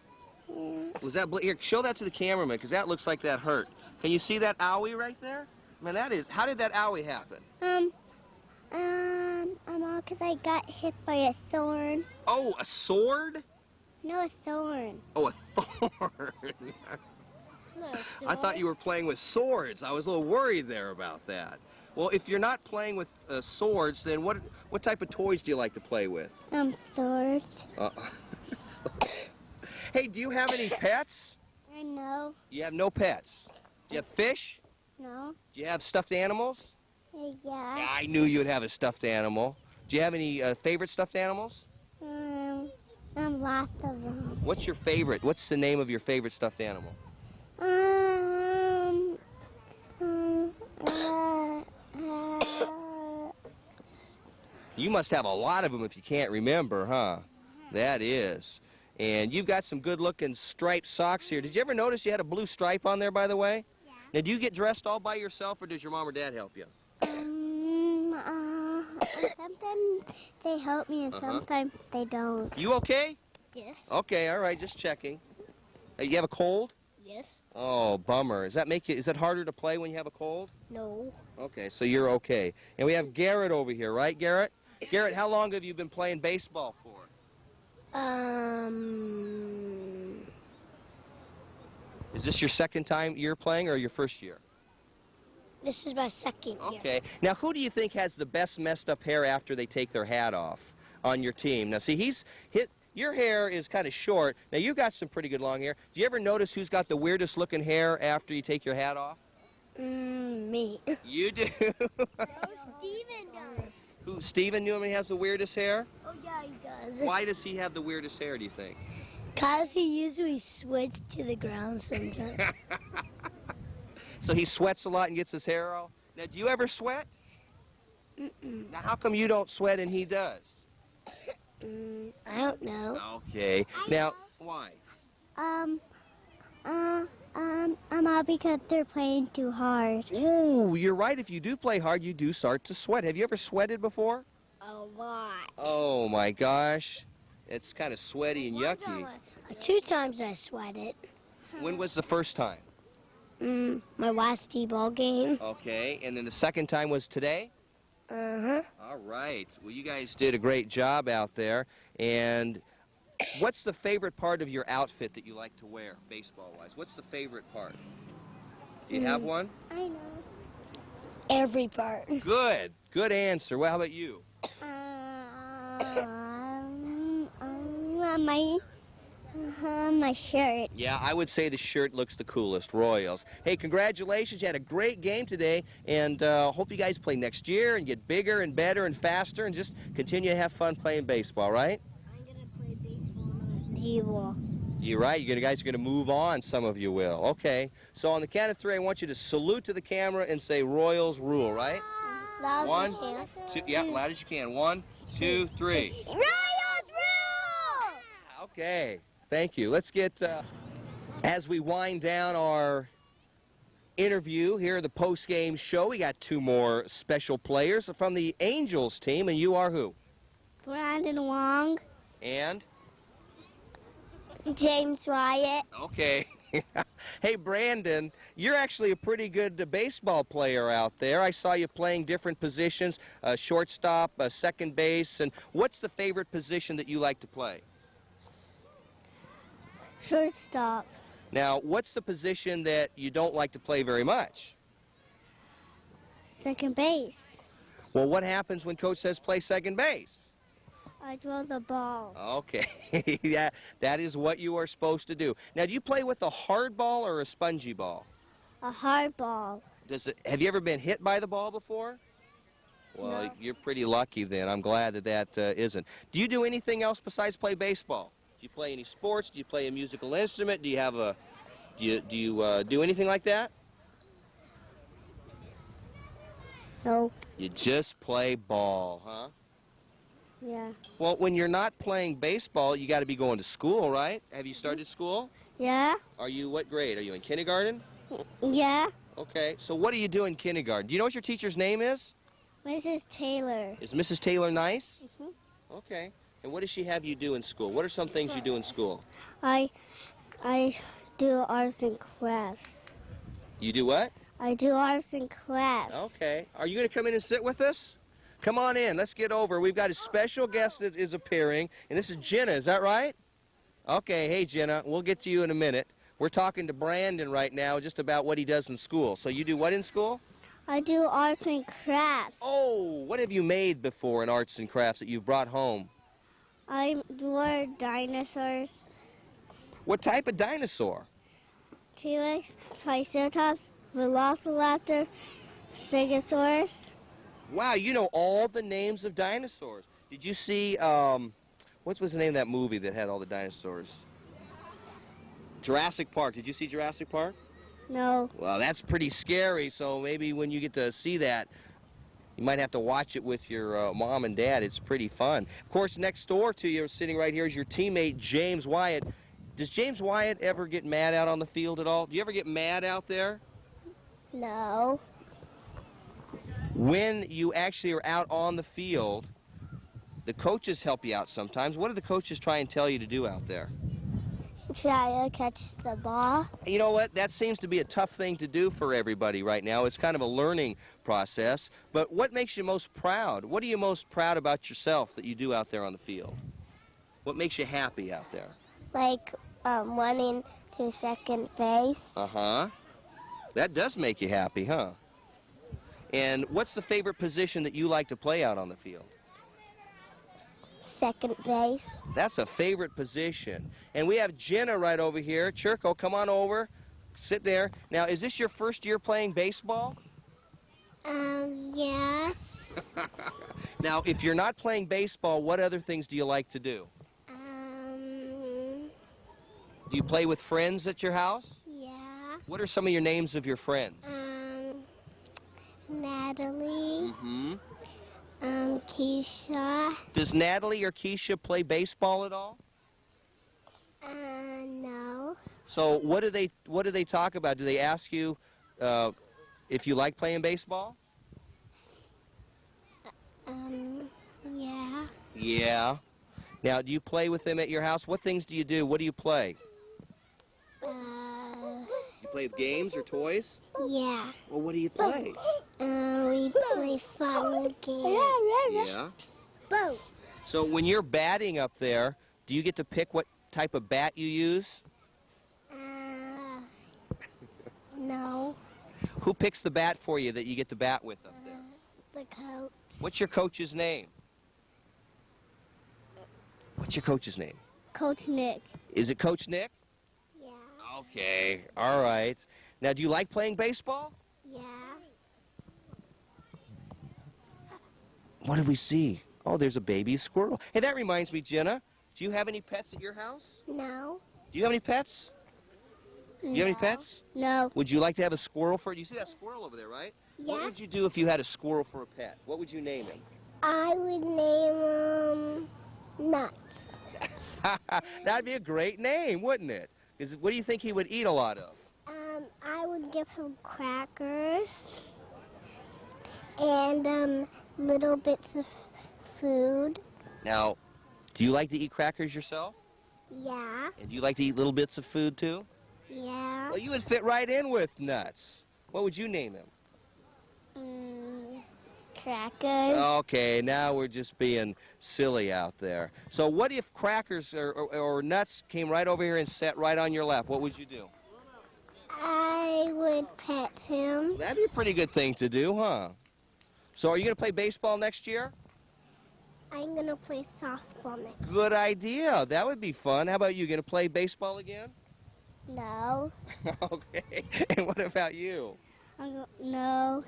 Was that here? Show that to the cameraman, because that looks like that hurt. Can you see that owie right there? Man, how did that owie happen? Because I got hit by a thorn. Oh, a sword? No, a thorn. Oh, a thorn. No, I thought you were playing with swords. I was a little worried there about that. Well, if you're not playing with swords, then what type of toys do you like to play with? Swords. Hey, do you have any pets? No. You have no pets. Do you have fish? No. Do you have stuffed animals? Yeah. I knew you'd have a stuffed animal. Do you have any favorite stuffed animals? Lots of them. What's your favorite? What's the name of your favorite stuffed animal? You must have a lot of them if you can't remember, huh? That is. And you've got some good-looking striped socks here. Did you ever notice you had a blue stripe on there, by the way? Yeah. Now, do you get dressed all by yourself, or does your mom or dad help you? Sometimes they help me and sometimes they don't. You okay? Yes. Okay, all right, just checking. You have a cold? Yes. Oh, bummer. Is that harder to play when you have a cold? No. Okay, so you're okay. And we have Garrett over here, right, Garrett? Garrett, how long have you been playing baseball for? Is this your second time you're playing or your first year? This is my second year. Okay. Now, who do you think has the best messed up hair after they take their hat off on your team? Now, see, your hair is kind of short. Now, you've got some pretty good long hair. Do you ever notice who's got the weirdest looking hair after you take your hat off? Me. You do? No, Steven does. Who, Steven Newman has the weirdest hair? Oh, yeah, he does. Why does he have the weirdest hair, do you think? Because he usually sweats to the ground sometimes. So he sweats a lot and gets his hair all. Now, do you ever sweat? Now, how come you don't sweat and he does? I don't know. Okay. Now, why? Because they're playing too hard. Ooh, you're right. If you do play hard, you do start to sweat. Have you ever sweated before? A lot. Oh, my gosh. It's kind of sweaty and yucky. 2 times I sweated. When was the first time? My last T-ball game. Okay. And then the second time was today? Uh-huh. All right. Well, you guys did a great job out there. And what's the favorite part of your outfit that you like to wear, baseball-wise? What's the favorite part? Do you have one? I know. Every part. Good. Good answer. Well, how about you? My shirt. Yeah, I would say the shirt looks the coolest, Royals. Hey, congratulations. You had a great game today, and hope you guys play next year and get bigger and better and faster and just continue to have fun playing baseball, right? I'm going to play baseball on T-ball. You're right. You guys are going to move on. Some of you will. Okay. So on the count of 3, I want you to salute to the camera and say Royals rule, right? Loud 1, as you can. 2, yeah, loud as you can. 1, 2, 3. Royals rule! Okay. Thank you. Let's get, as we wind down our interview here, the post-game show, we got 2 more special players from the Angels team, and you are who? Brandon Wong. And? James Wyatt. Okay. Hey, Brandon, you're actually a pretty good baseball player out there. I saw you playing different positions, shortstop, second base, and what's the favorite position that you like to play? Shortstop. Now, what's the position that you don't like to play very much? Second base. Well, what happens when Coach says play second base? I throw the ball. Okay, yeah, that is what you are supposed to do. Now, do you play with a hard ball or a spongy ball? A hard ball. Have you ever been hit by the ball before? Well, No. you're pretty lucky then. I'm glad that isn't. Do you do anything else besides play baseball? Do you play any sports? Do you play a musical instrument? Do you have a, do you do anything like that? No. You just play ball, huh? Yeah. Well, when you're not playing baseball, you got to be going to school, right? Have you started school? Yeah. Are you, what grade? Are you in kindergarten? Yeah. Okay, so what do you do in kindergarten? Do you know what your teacher's name is? Mrs. Taylor. Is Mrs. Taylor nice? Mhm. Okay. And what does she have you do in school? What are some things you do in school? I do arts and crafts. You do what? I do arts and crafts. Okay. Are you going to come in and sit with us? Come on in. Let's get over. We've got a special guest that is appearing, and this is Jenna. Is that right? Okay. Hey, Jenna. We'll get to you in a minute. We're talking to Brandon right now just about what he does in school. So you do what in school? I do arts and crafts. Oh, what have you made before in arts and crafts that you've brought home? I do dinosaurs. What type of dinosaur? T-Rex, Triceratops, Velociraptor, Stegosaurus. Wow, you know all the names of dinosaurs. Did you see, what was the name of that movie that had all the dinosaurs? Jurassic Park. Did you see Jurassic Park? No. Well, that's pretty scary, so maybe when you get to see that, you might have to watch it with your mom and dad. It's pretty fun. Of course, next door to you, sitting right here, is your teammate, James Wyatt. Does James Wyatt ever get mad out on the field at all? Do you ever get mad out there? No. When you actually are out on the field, the coaches help you out sometimes. What do the coaches try and tell you to do out there? Try to catch the ball. You know what? That seems to be a tough thing to do for everybody right now. It's kind of a learning process. But what makes you most proud? What are you most proud about yourself that you do out there on the field? What makes you happy out there? Like running to second base. Uh-huh. That does make you happy, huh? And what's the favorite position that you like to play out on the field? Second base. That's a favorite position. And we have Jenna right over here. Churko, come on over. Sit there. Now, is this your first year playing baseball? Yes. Now, if you're not playing baseball, what other things do you like to do? Do you play with friends at your house? Yeah. What are some of your names of your friends? Natalie, Mm-hmm. Keisha. Does Natalie or Keisha play baseball at all? No. So what do they talk about? Do they ask you if you like playing baseball? Yeah. Yeah. Now, do you play with them at your house? What things do you do? What do you play? You play with games or toys? Yeah. Well, what do you play? We play fun games. Yeah. Boat. So when you're batting up there, do you get to pick what type of bat you use? No. Who picks the bat for you that you get to bat with up there? The coat. What's your coach's name? What's your coach's name? Coach Nick. Is it Coach Nick? Yeah. Okay, all right. Now, do you like playing baseball? Yeah. What did we see? Oh, there's a baby squirrel. Hey, that reminds me, Jenna, do you have any pets at your house? No. Do you have any pets? Do you have any pets? No. Would you like to have a squirrel for you? See that squirrel over there, right? Yeah. What would you do if you had a squirrel for a pet? What would you name him? I would name him Nuts. That'd be a great name, wouldn't it? What do you think he would eat a lot of? I would give him crackers and little bits of food. Now, do you like to eat crackers yourself? Yeah. And do you like to eat little bits of food too? Yeah. Well, you would fit right in with Nuts. What would you name him? Crackers. Okay, now we're just being silly out there. So what if crackers or Nuts came right over here and sat right on your lap? What would you do? I would pet him. That'd be a pretty good thing to do, huh? So are you going to play baseball next year? I'm going to play softball next. Good idea. That would be fun. How about you? Going to play baseball again? No. Okay. And what about you? No.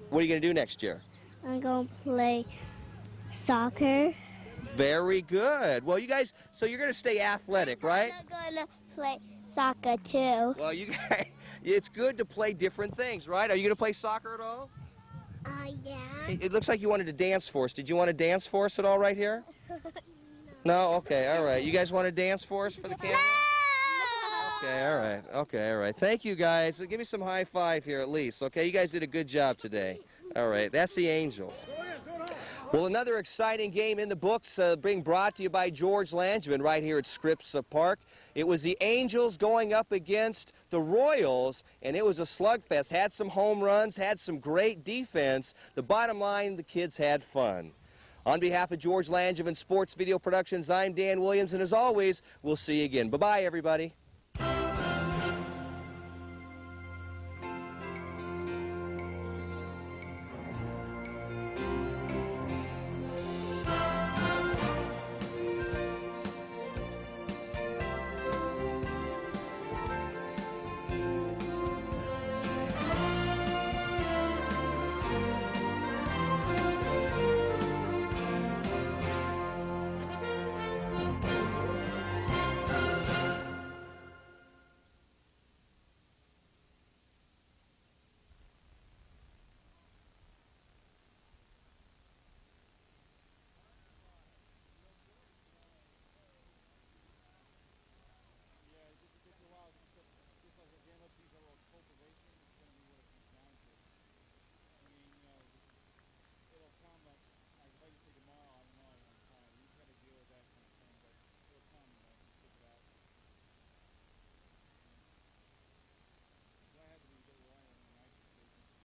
What are you going to do next year? I'm going to play soccer. Very good. Well, you guys, so you're going to stay athletic, right? I'm going to play soccer too. Well, you guys, it's good to play different things, right? Are you going to play soccer at all? Yeah. It looks like you wanted to dance for us. Did you want to dance for us at all right here? No? Okay, all right. You guys want to dance for us for the camera? Okay, all right. Okay, all right. Thank you, guys. Give me some high five here at least, okay? You guys did a good job today. All right, that's the Angel. Well, another exciting game in the books being brought to you by George Langevin right here at Scripps Park. It was the Angels going up against the Royals, and it was a slugfest. Had some home runs, had some great defense. The bottom line, the kids had fun. On behalf of George Langevin Sports Video Productions, I'm Dan Williams, and as always, we'll see you again. Bye-bye, everybody.